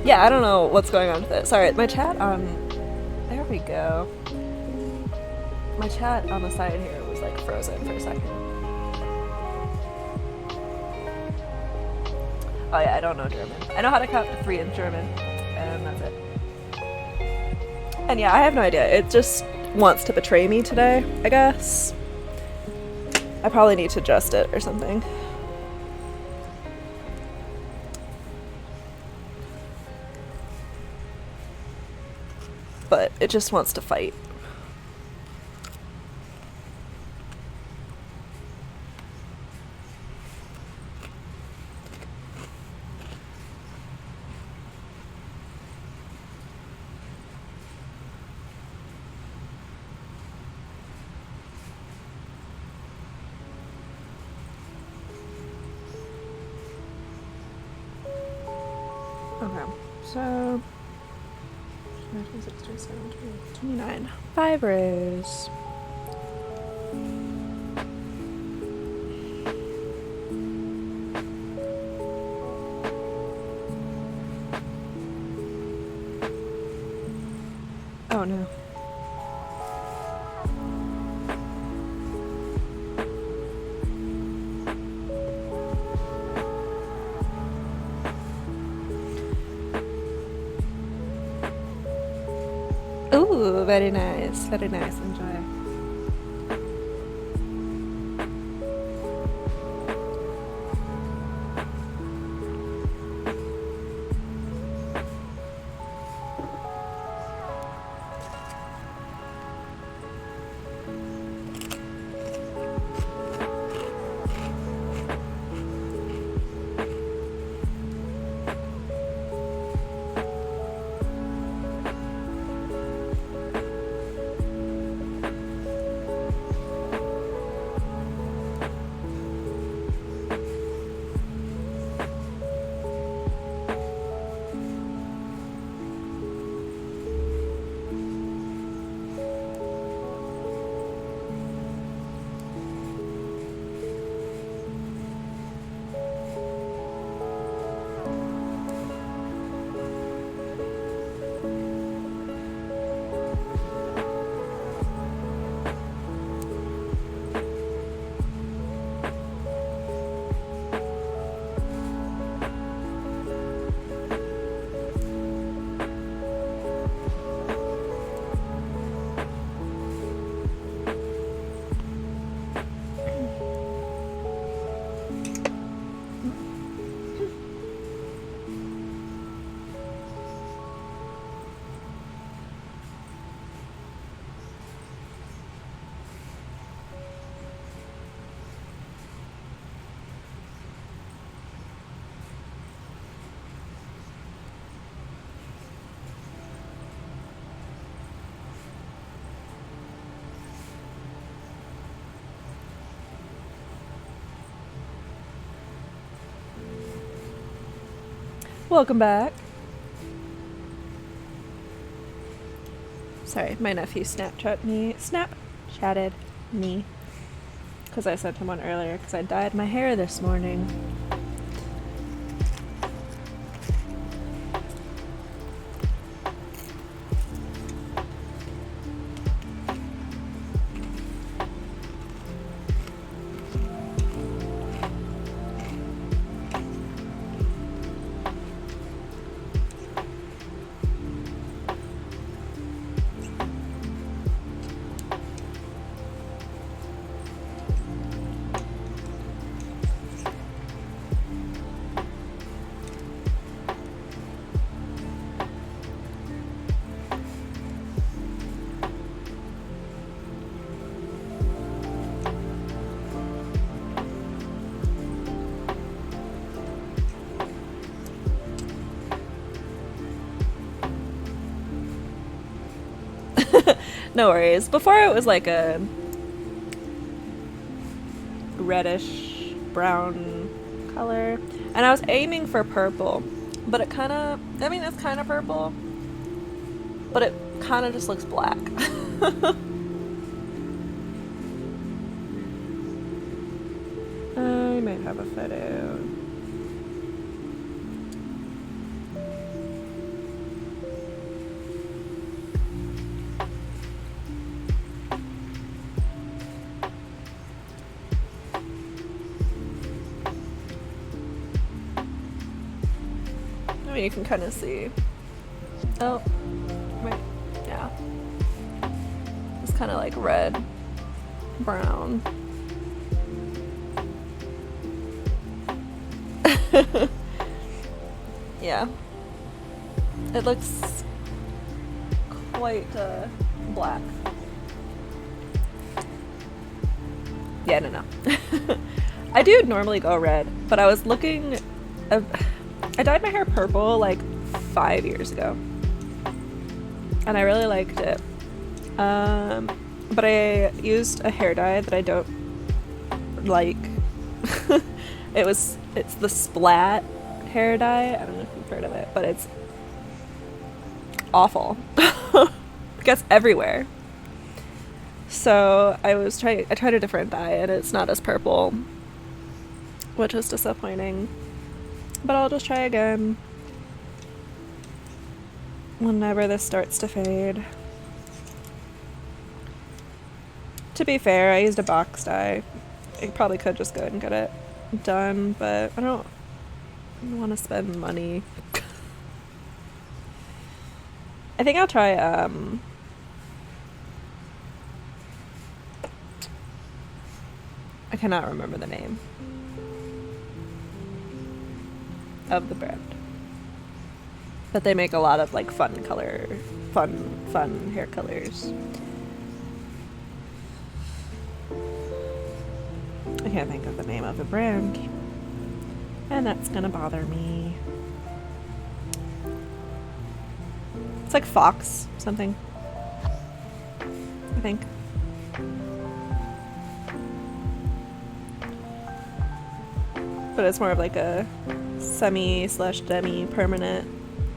Yeah, I don't know what's going on with it. Sorry, my chat on... There we go. My chat on the side here was like frozen for a second. Oh yeah, I don't know German. I know how to count to 3 in German, and that's it. And yeah, I have no idea. It just wants to betray me today, I guess. I probably need to adjust it or something. But it just wants to fight. Okay, so 29. 5 rows. Oh no. Ooh, very nice. Very nice. Enjoy. Welcome back. Sorry, my nephew Snapchatted me because I sent him one earlier because I dyed my hair this morning. No worries. Before it was like a reddish brown color, and I was aiming for purple, but it kind of, I mean, it's kind of purple, but it kind of just looks black. I might have a photo. I mean, you can kind of see. Oh, right, yeah. It's kind of like red, brown. Yeah. It looks quite black. Yeah, no. I do normally go red, but I was looking. I dyed my hair purple like 5 years ago, and I really liked it. But I used a hair dye that I don't like. It's the Splat hair dye. I don't know if you've heard of it, but it's awful. It gets everywhere. So I tried a different dye, and it's not as purple, which is disappointing. But I'll just try again whenever this starts to fade. To be fair, I used a box dye. I probably could just go and get it done, but I don't want to spend money. I think I'll try I cannot remember the name of the brand, but they make a lot of like fun hair colors. I can't think of the name of the brand, and that's gonna bother me. It's like Fox something, I think. But it's more of like a semi/demi permanent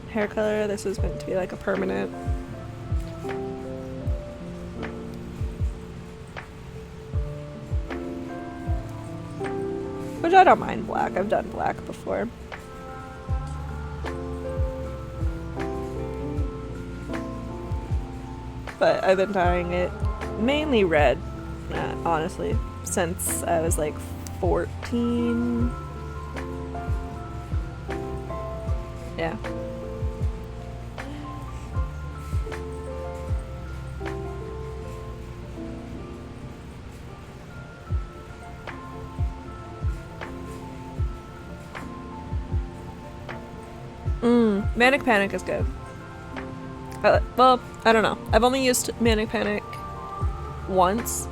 hair color. This was meant to be like a permanent. Which I don't mind black. I've done black before. But I've been dyeing it mainly red, honestly, since I was like 14. Yeah. Manic Panic is good. Well, I don't know. I've only used Manic Panic once,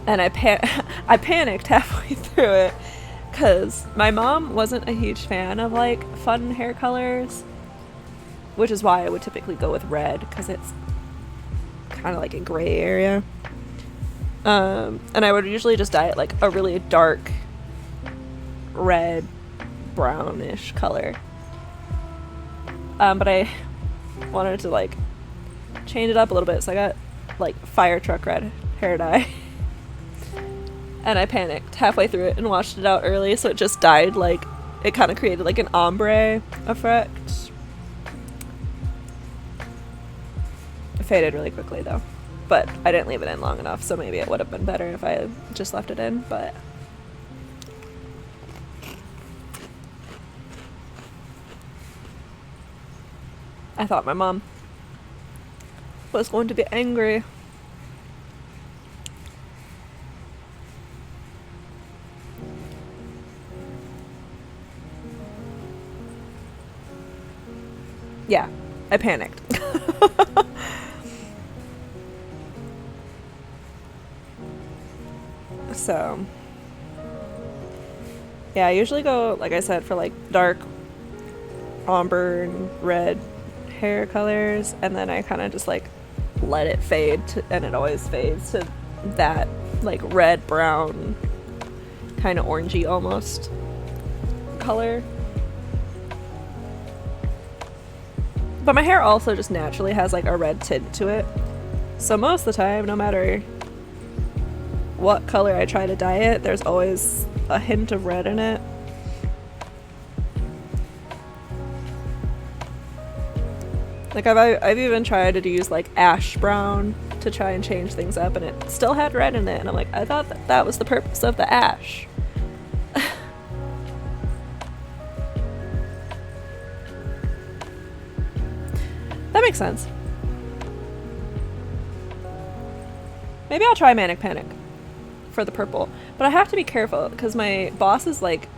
and I panicked halfway through it because my mom wasn't a huge fan of like fun hair colors, which is why I would typically go with red because it's kind of like a gray area. And I would usually just dye it like a really dark red brownish color. But I wanted to like change it up a little bit, so I got like fire truck red hair dye. And I panicked halfway through it and washed it out early, so it just dyed like, it kind of created like an ombre effect. It faded really quickly though, but I didn't leave it in long enough, so maybe it would have been better if I just left it in, but I thought my mom was going to be angry. Yeah, I panicked. So, yeah, I usually go, like I said, for like dark ombre and red hair colors, and then I kind of just like let it fade to, and it always fades to that like red brown kind of orangey almost color. But my hair also just naturally has like a red tint to it, so most of the time, no matter what color I try to dye it, there's always a hint of red in it. Like I've even tried to use like ash brown to try and change things up, and it still had red in it, and I'm like, I thought that was the purpose of the ash. That makes sense. Maybe I'll try Manic Panic for the purple, but I have to be careful because my boss is like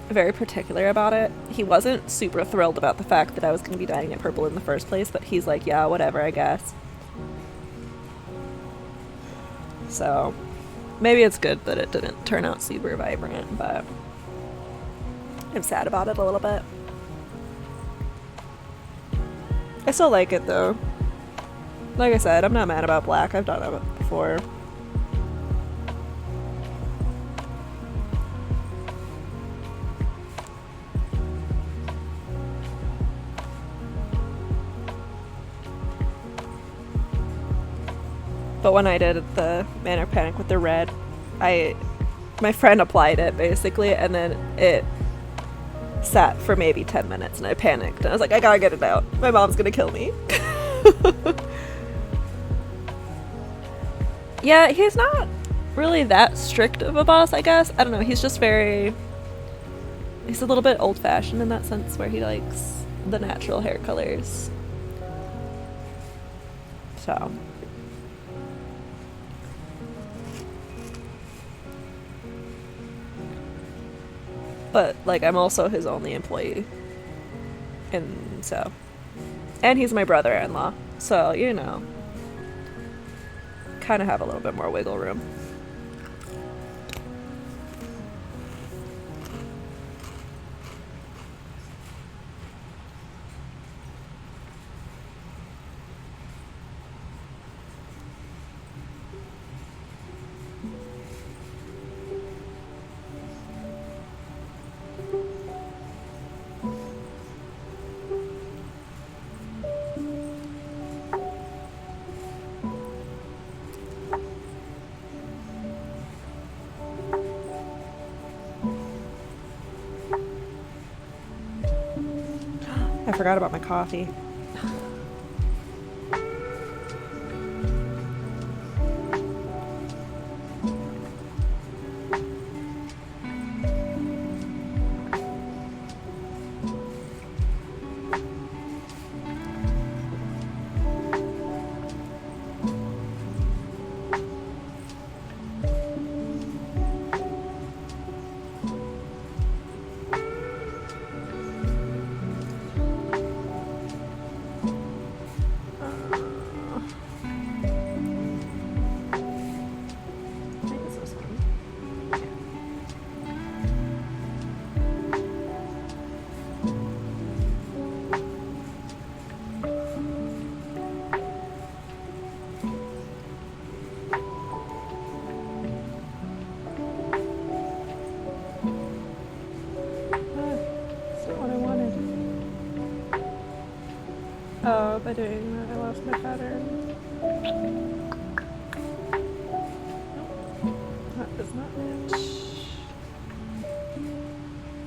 very particular about it. He wasn't super thrilled about the fact that I was going to be dyeing it purple in the first place, but he's like, yeah, whatever, I guess. So maybe it's good that it didn't turn out super vibrant, but I'm sad about it a little bit. I still like it though. Like I said, I'm not mad about black. I've done it before. But when I did the Manic Panic with the red, my friend applied it basically, and then it sat for maybe 10 minutes, and I panicked. And I was like, I gotta get it out. My mom's gonna kill me. Yeah, he's not really that strict of a boss, I guess. I don't know. He's just he's a little bit old-fashioned in that sense, where he likes the natural hair colors. So. But, like, I'm also his only employee. And so. And he's my brother-in-law. So, you know. Kind of have a little bit more wiggle room. I forgot about my coffee. Oh, by doing that, I lost my pattern. Nope. That does not match.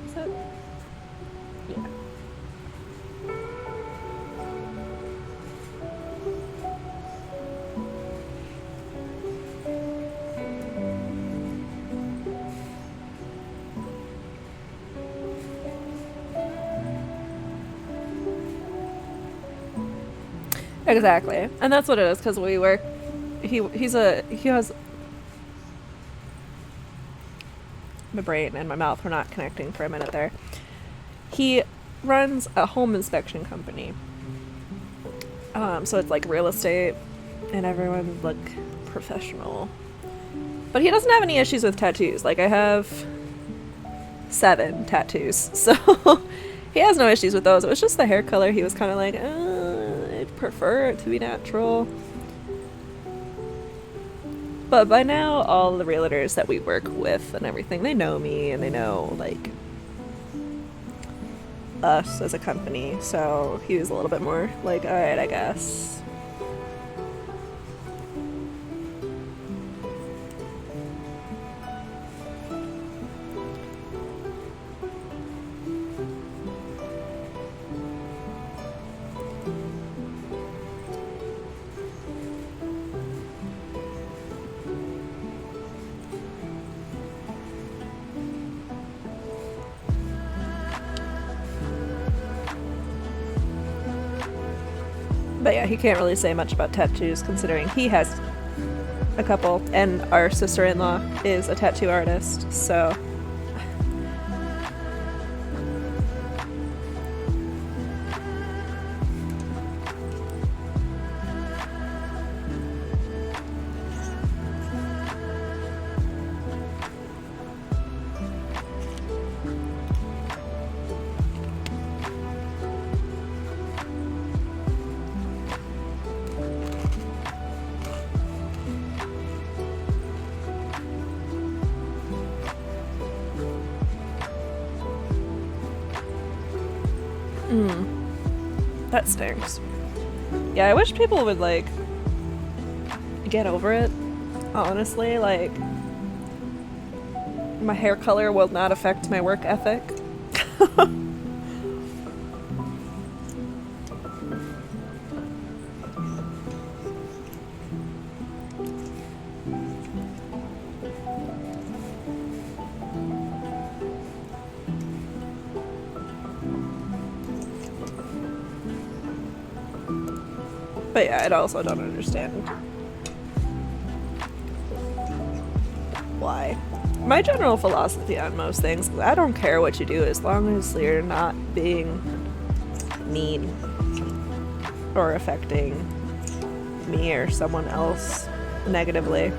Is that? Yeah. Exactly, and that's what it is, because we work. He has. My brain and my mouth were not connecting for a minute there. He runs a home inspection company. So it's like real estate, and everyone's like professional. But he doesn't have any issues with tattoos. Like, I have 7 tattoos, so he has no issues with those. It was just the hair color. He was kind of like, I'd prefer it to be natural. But by now, all the realtors that we work with and everything, they know me and they know, like, us as a company. So he was a little bit more like, alright, I guess. But yeah, he can't really say much about tattoos considering he has a couple, and our sister-in-law is a tattoo artist, so... That stinks. Yeah, I wish people would, like, get over it, honestly. Like, my hair color will not affect my work ethic. But yeah, I also don't understand why. My general philosophy on most things is I don't care what you do as long as you're not being mean or affecting me or someone else negatively.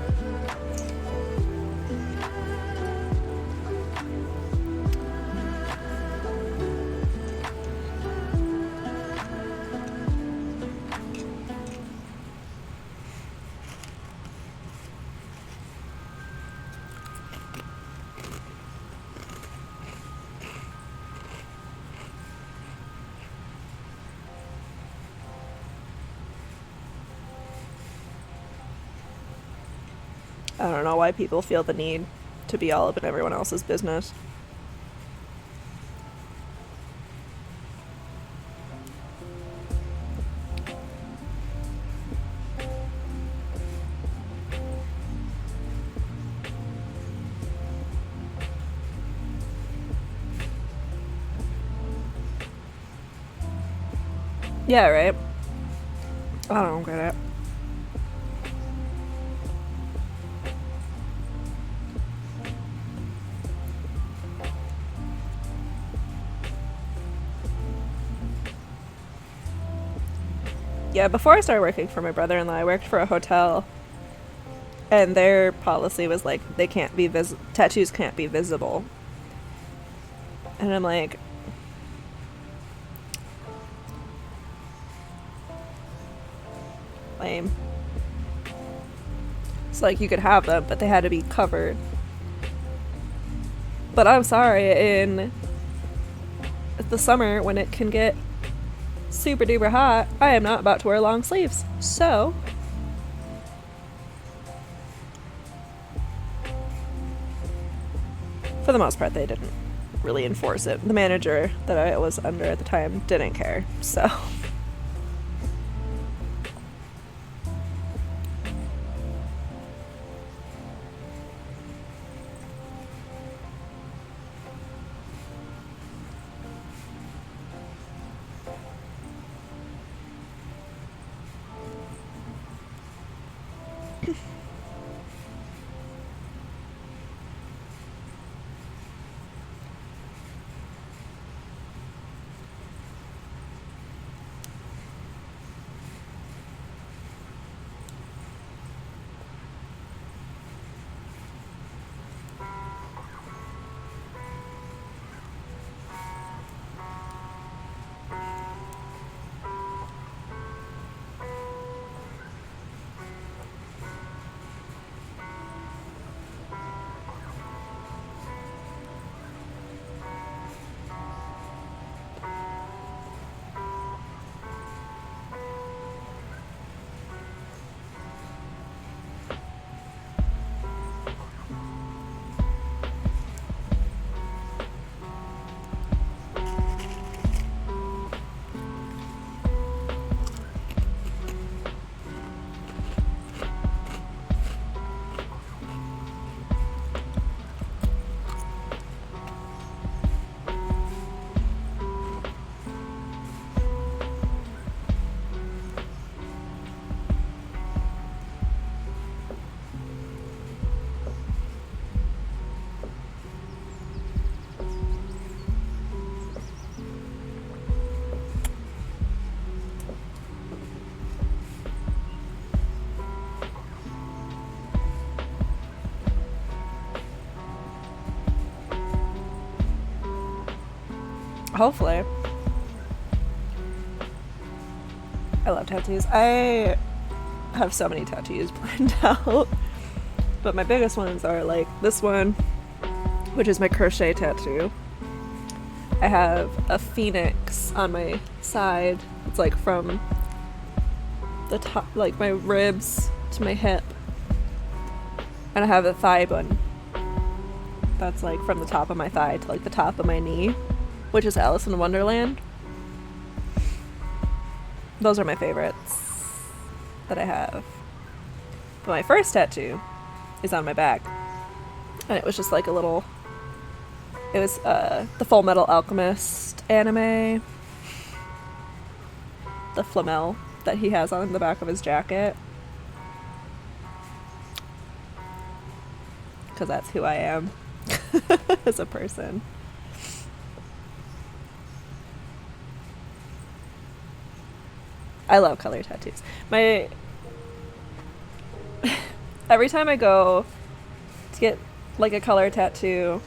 I don't know why people feel the need to be all up in everyone else's business. Yeah, right? I don't get it. Yeah, before I started working for my brother-in-law, I worked for a hotel, and their policy was like they can't be tattoos can't be visible. And I'm like, lame. It's like you could have them, but they had to be covered. But I'm sorry, in the summer when it can get super duper hot, I am not about to wear long sleeves. So for the most part, they didn't really enforce it. The manager that I was under at the time didn't care, so. Hopefully. I love tattoos. I have so many tattoos planned out. But my biggest ones are like this one, which is my crochet tattoo. I have a phoenix on my side. It's like from the top, like my ribs to my hip. And I have a thigh bun. That's like from the top of my thigh to like the top of my knee, which is Alice in Wonderland. Those are my favorites that I have. But my first tattoo is on my back. And it was just like a little... It was the Full Metal Alchemist anime. The flamel that he has on the back of his jacket. Because that's who I am as a person. I love color tattoos. Every time I go to get like a color tattoo,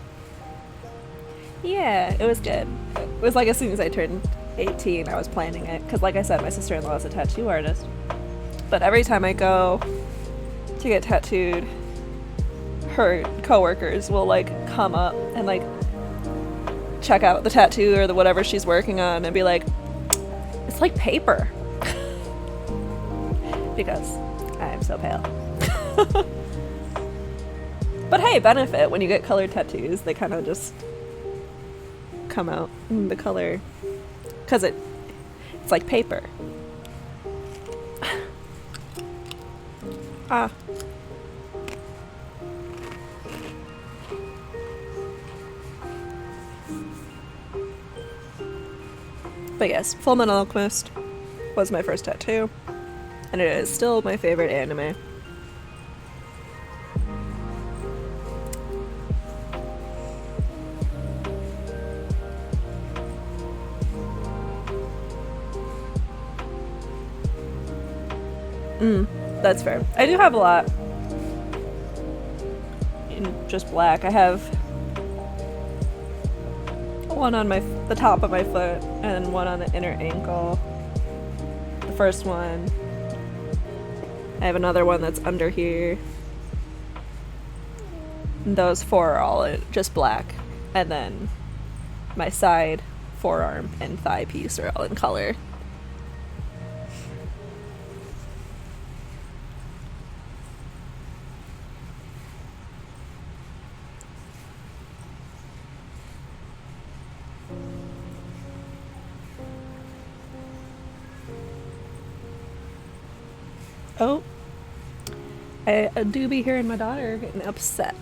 yeah, it was good. It was like as soon as I turned 18, I was planning it. Because like I said, my sister-in-law is a tattoo artist. But every time I go to get tattooed, her coworkers will like come up and like check out the tattoo or the whatever she's working on and be like, it's like paper. Because I am so pale. But hey, benefit when you get colored tattoos, they kind of just come out in the color because it's like paper. Ah. But yes, Full Metal Alchemist was my first tattoo, and it is still my favorite anime. That's fair. I do have a lot in just black. I have one on the top of my foot and one on the inner ankle. The first one. I have another one that's under here. And those four are all just black. And then my side, forearm, and thigh piece are all in color. Oh, I do be hearing my daughter getting upset.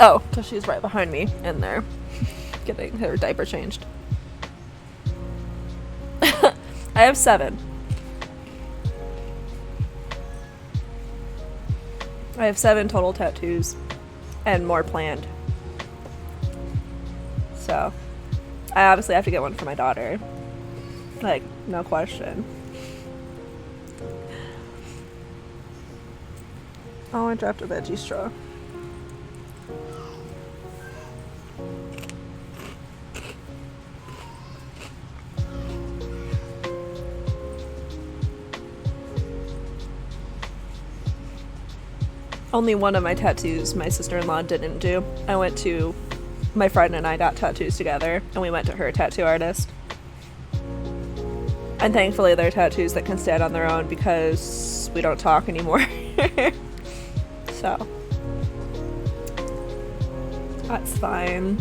Oh, because she's right behind me in there, getting her diaper changed. I have 7. I have 7 total tattoos and more planned. So, I obviously have to get one for my daughter. Like, no question. Oh, I dropped a veggie straw. Only one of my tattoos my sister-in-law didn't do. I went to, my friend and I got tattoos together, and we went to her tattoo artist. And thankfully they're tattoos that can stand on their own because we don't talk anymore. So, that's fine.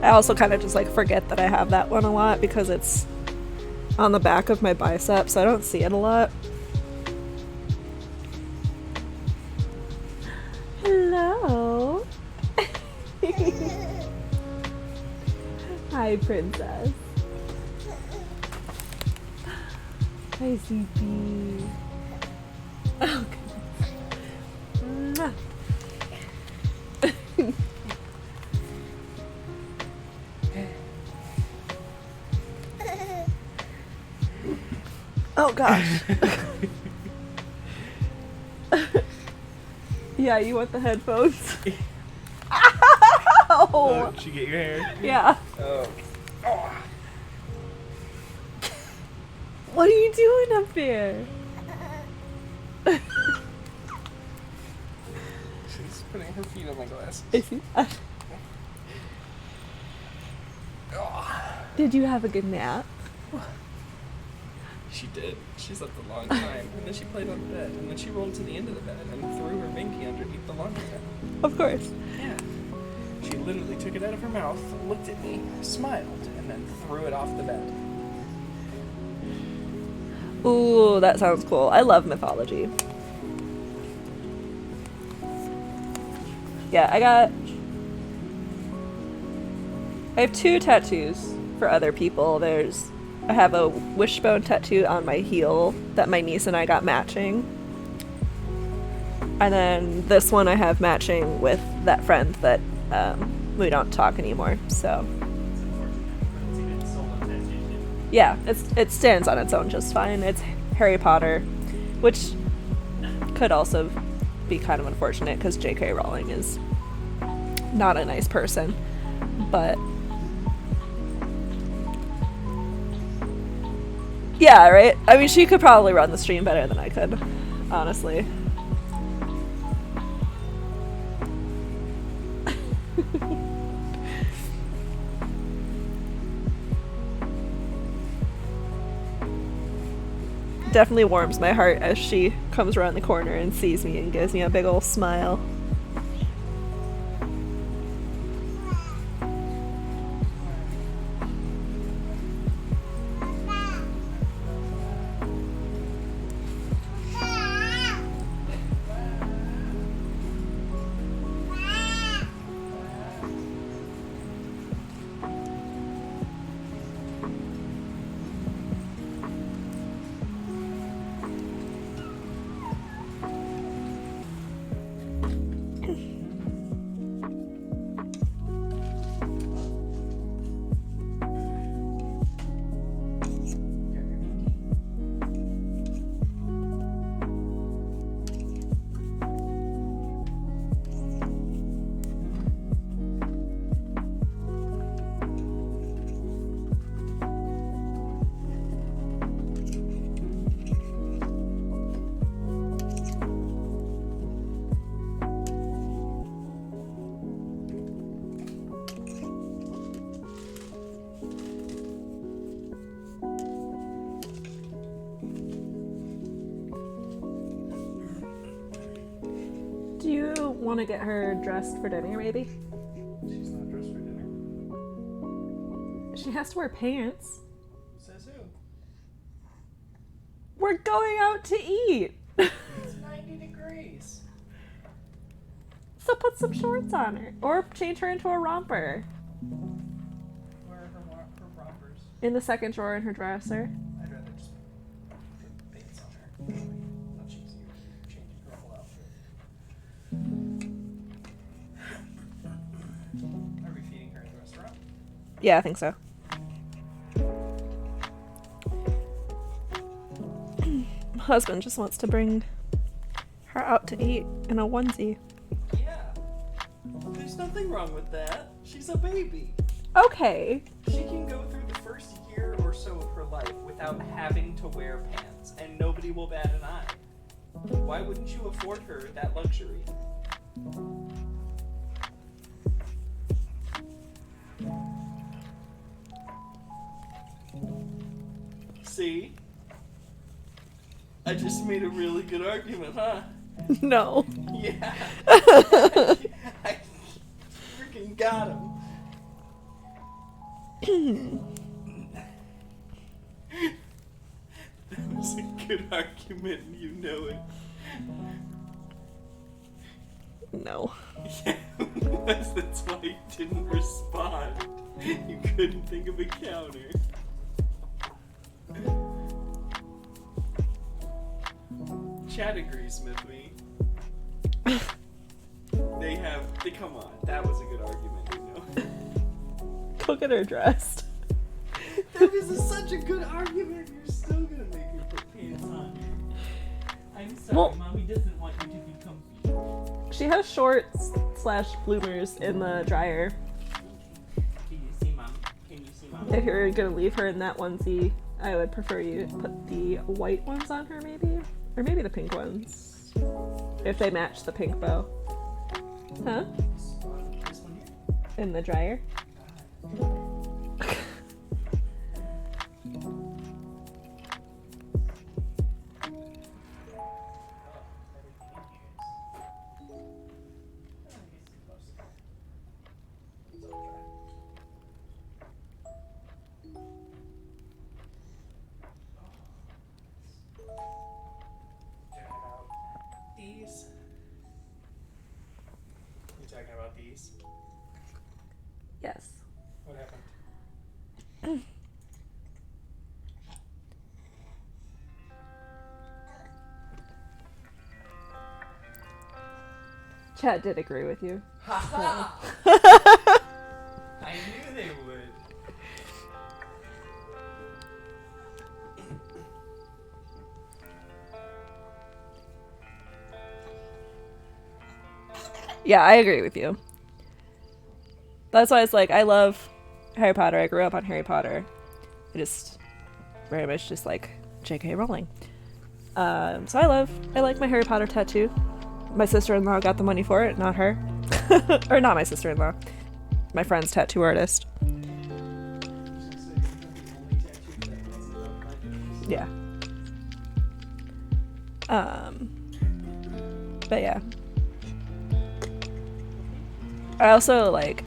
I also kind of just like forget that I have that one a lot because it's on the back of my bicep, so I don't see it a lot. Hello. Hi, princess. Hi, CP. Oh, goodness. Oh gosh. Yeah, you want the headphones? Ow! Oh, did you get your hair? Yeah. Oh. Oh. What are you doing up there? She's putting her feet on my glasses. Is he? Oh. Did you have a good nap? She did. She slept a long time, and then she played on the bed, and then she rolled to the end of the bed and threw her binky underneath the laundry mat. Of course. Yeah. She literally took it out of her mouth, looked at me, smiled, and then threw it off the bed. Ooh, that sounds cool. I love mythology. Yeah, I have 2 tattoos for other people. I have a wishbone tattoo on my heel that my niece and I got matching. And then this one I have matching with that friend that we don't talk anymore, so. Yeah, it stands on its own just fine. It's Harry Potter, which could also be kind of unfortunate because J.K. Rowling is not a nice person, but yeah, right? I mean, she could probably run the stream better than I could, honestly. Definitely warms my heart as she comes around the corner and sees me and gives me a big ol' smile. want to get her dressed for dinner, maybe? She's not dressed for dinner. She has to wear pants. Says who? We're going out to eat. It's 90 degrees. So put some shorts on her. Or change her into a romper. Where are her rompers? In the second drawer in her dresser. I'd rather just put pants on her. Much easier to change a girl outfit. Are we feeding her in the restaurant? Yeah, I think so. My husband just wants to bring her out to eat in a onesie. Yeah. There's nothing wrong with that. She's a baby. Okay. She can go through the first year or so of her life without having to wear pants, and nobody will bat an eye. Why wouldn't you afford her that luxury? See? I just made a really good argument, huh? No. Yeah. I freaking got him. That was a good argument, and you know it. No. Yeah, it was. That's why you didn't respond. You couldn't think of a counter. Chad agrees with me. Come on, that was a good argument, you know. Go get her dressed. That was such a good argument, you're still gonna make her put pants on. I'm sorry, Well- Mommy doesn't want you to be comfy. She has shorts / bloomers in the dryer. Can you see, Mom? Can you see, Mom? If you're gonna leave her in that onesie, I would prefer you put the white ones on her, maybe? Or maybe the pink ones. If they match the pink bow. Huh? This one here? In the dryer? These. You talking about these? Yes. What happened? Chad did agree with you. Ha I knew they would. Yeah, I agree with you. That's why it's like, I love Harry Potter. I grew up on Harry Potter. I just very much just like J.K. Rowling. So I like my Harry Potter tattoo. My sister-in-law got the money for it, not her. Or not my sister-in-law. My friend's tattoo artist. Yeah. But yeah. I also like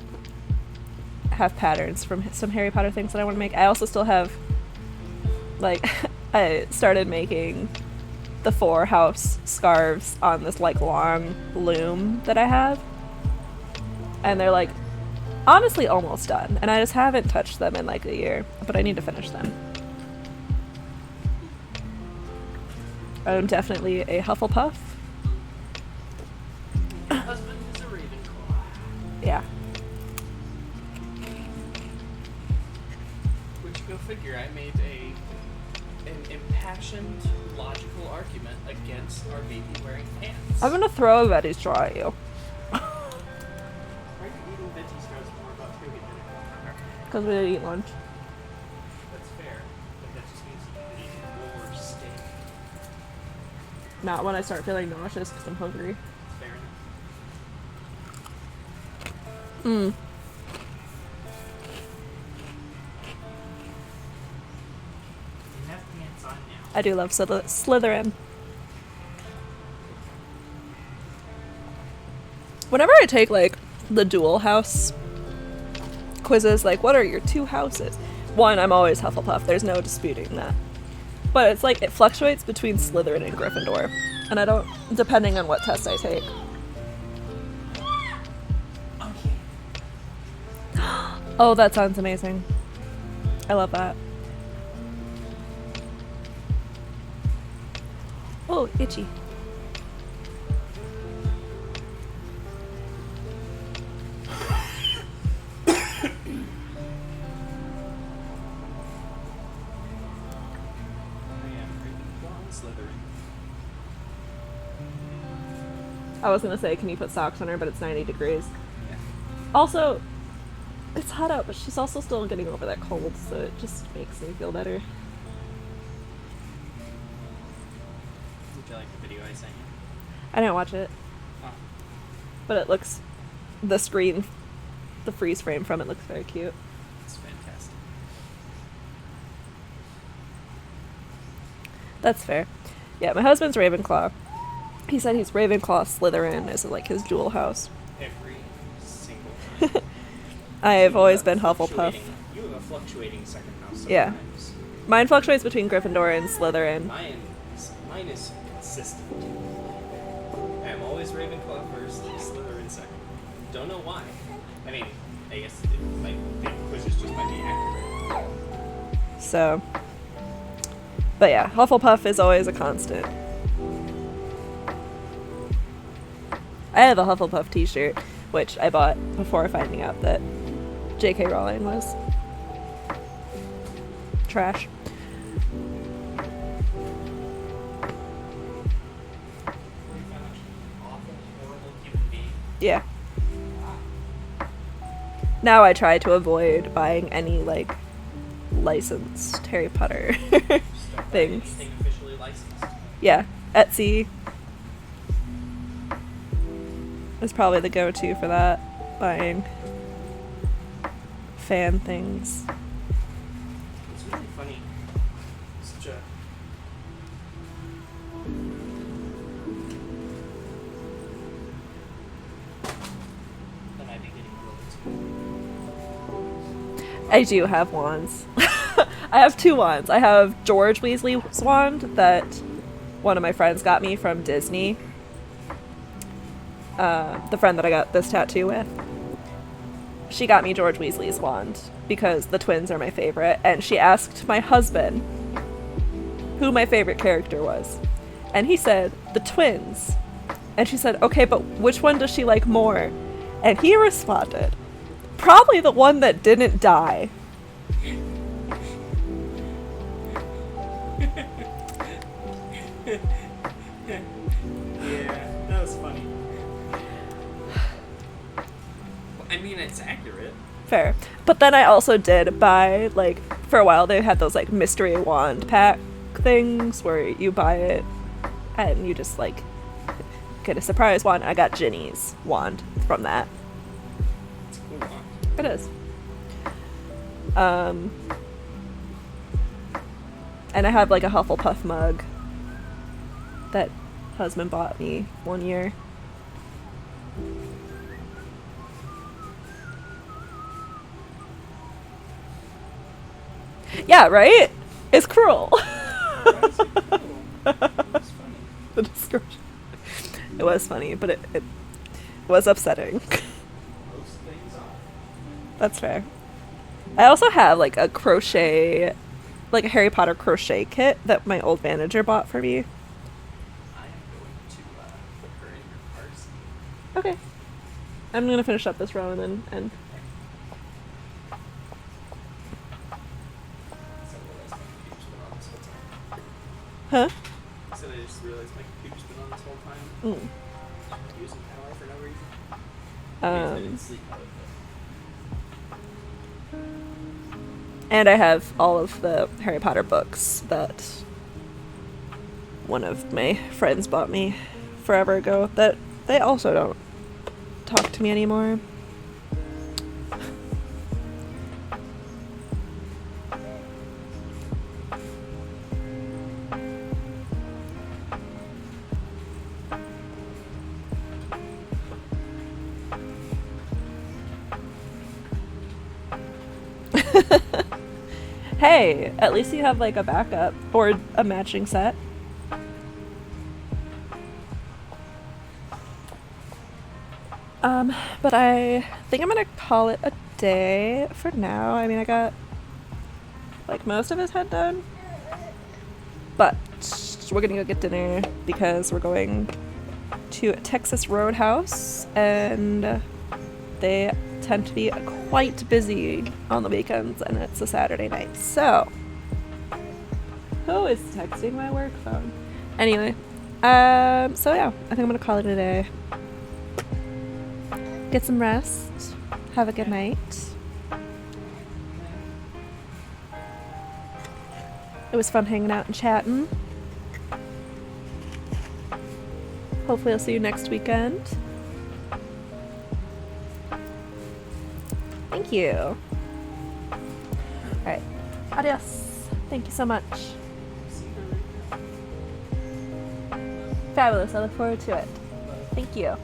have patterns from some Harry Potter things that I want to make. I also still have like I started making the 4 house scarves on this like long loom that I have, and they're like honestly almost done, and I just haven't touched them in like a year, but I need to finish them. I'm definitely a Hufflepuff. Your husband is a Ravenclaw. Yeah. Which, go figure, I made an impassioned, logical argument against our baby wearing pants. I'm gonna throw a Betty straw at you. Why are you eating veggie straws when we're about to go get dinner? Because we didn't eat lunch. That's fair, but that just means you eat more steak. Not when I start feeling nauseous because I'm hungry. Fair enough. Mm. You have pants on now. I do love Slytherin. Whenever I take like the dual house quizzes, like what are your 2 houses? 1, I'm always Hufflepuff. There's no disputing that. But it's like it fluctuates between Slytherin and Gryffindor, and I don't, depending on what test I take. Okay. Oh, that sounds amazing. I love that. Oh, itchy. I was gonna say, can you put socks on her, but it's 90 degrees. Yeah. Also, it's hot out, but she's also still getting over that cold, so it just makes me feel better. Did you like the video I sent you? I didn't watch it, Oh. but it looks, the screen, the freeze frame from it looks very cute. It's fantastic. That's fair. Yeah, my husband's Ravenclaw. He said he's Ravenclaw Slytherin is like his dual house. Every single time. I have always been Fluctuating- Hufflepuff. You have a fluctuating second house Yeah. sometimes. Mine fluctuates between Gryffindor and Slytherin. Mine is consistent. I'm always Ravenclaw first, Slytherin second. Don't know why. I mean, I guess the quizzes just might be accurate. So, but yeah, Hufflepuff is always a constant. I have a Hufflepuff t-shirt, which I bought before finding out that J.K. Rowling was trash. Awful, horrible human being. Yeah. Now I try to avoid buying any, like, licensed Harry Potter Just don't buy things. anything officially licensed. Yeah, Etsy is probably the go-to for that, buying fan things. It's really funny. Such a that might be getting a little too. I do have wands. I have 2 wands. I have George Weasley's wand that one of my friends got me from Disney. The friend that I got this tattoo with. She got me George Weasley's wand because the twins are my favorite, and she asked my husband who my favorite character was. And he said, the twins. And she said, okay, but which one does she like more? And he responded, probably the one that didn't die. Yeah, that was funny. I mean, it's accurate. Fair. But then I also did buy, like, for a while they had those, like, mystery wand pack things where you buy it and you just, like, get a surprise wand. I got Ginny's wand from that. It's a cool one. It is. And I have, like, a Hufflepuff mug that husband bought me one year. Yeah, right? It's cruel. Why is it cool? It's funny. The description. It was funny, but it was upsetting. Most things are. That's fair. I also have like a crochet, like a Harry Potter crochet kit that my old manager bought for me. I am going to put her in your purse. Okay. I'm gonna finish up this row and then end. Huh? I said I just realized my computer's been on this whole time. Mm. Using power for no reason. I didn't sleep out of it. And I have all of the Harry Potter books that one of my friends bought me forever ago that they also don't talk to me anymore. Hey, at least you have like a backup or a matching set. But I think I'm gonna call it a day for now. I mean, I got like most of his head done, but we're gonna go get dinner because we're going to Texas Roadhouse, and they tend to be quite busy on the weekends, and it's a Saturday night. So, who is texting my work phone? Anyway, so yeah, I think I'm gonna call it a day. Get some rest. Have a good night. It was fun hanging out and chatting. Hopefully I'll see you next weekend. Thank you. Alright. Adios. Thank you so much. Fabulous. I look forward to it. Thank you.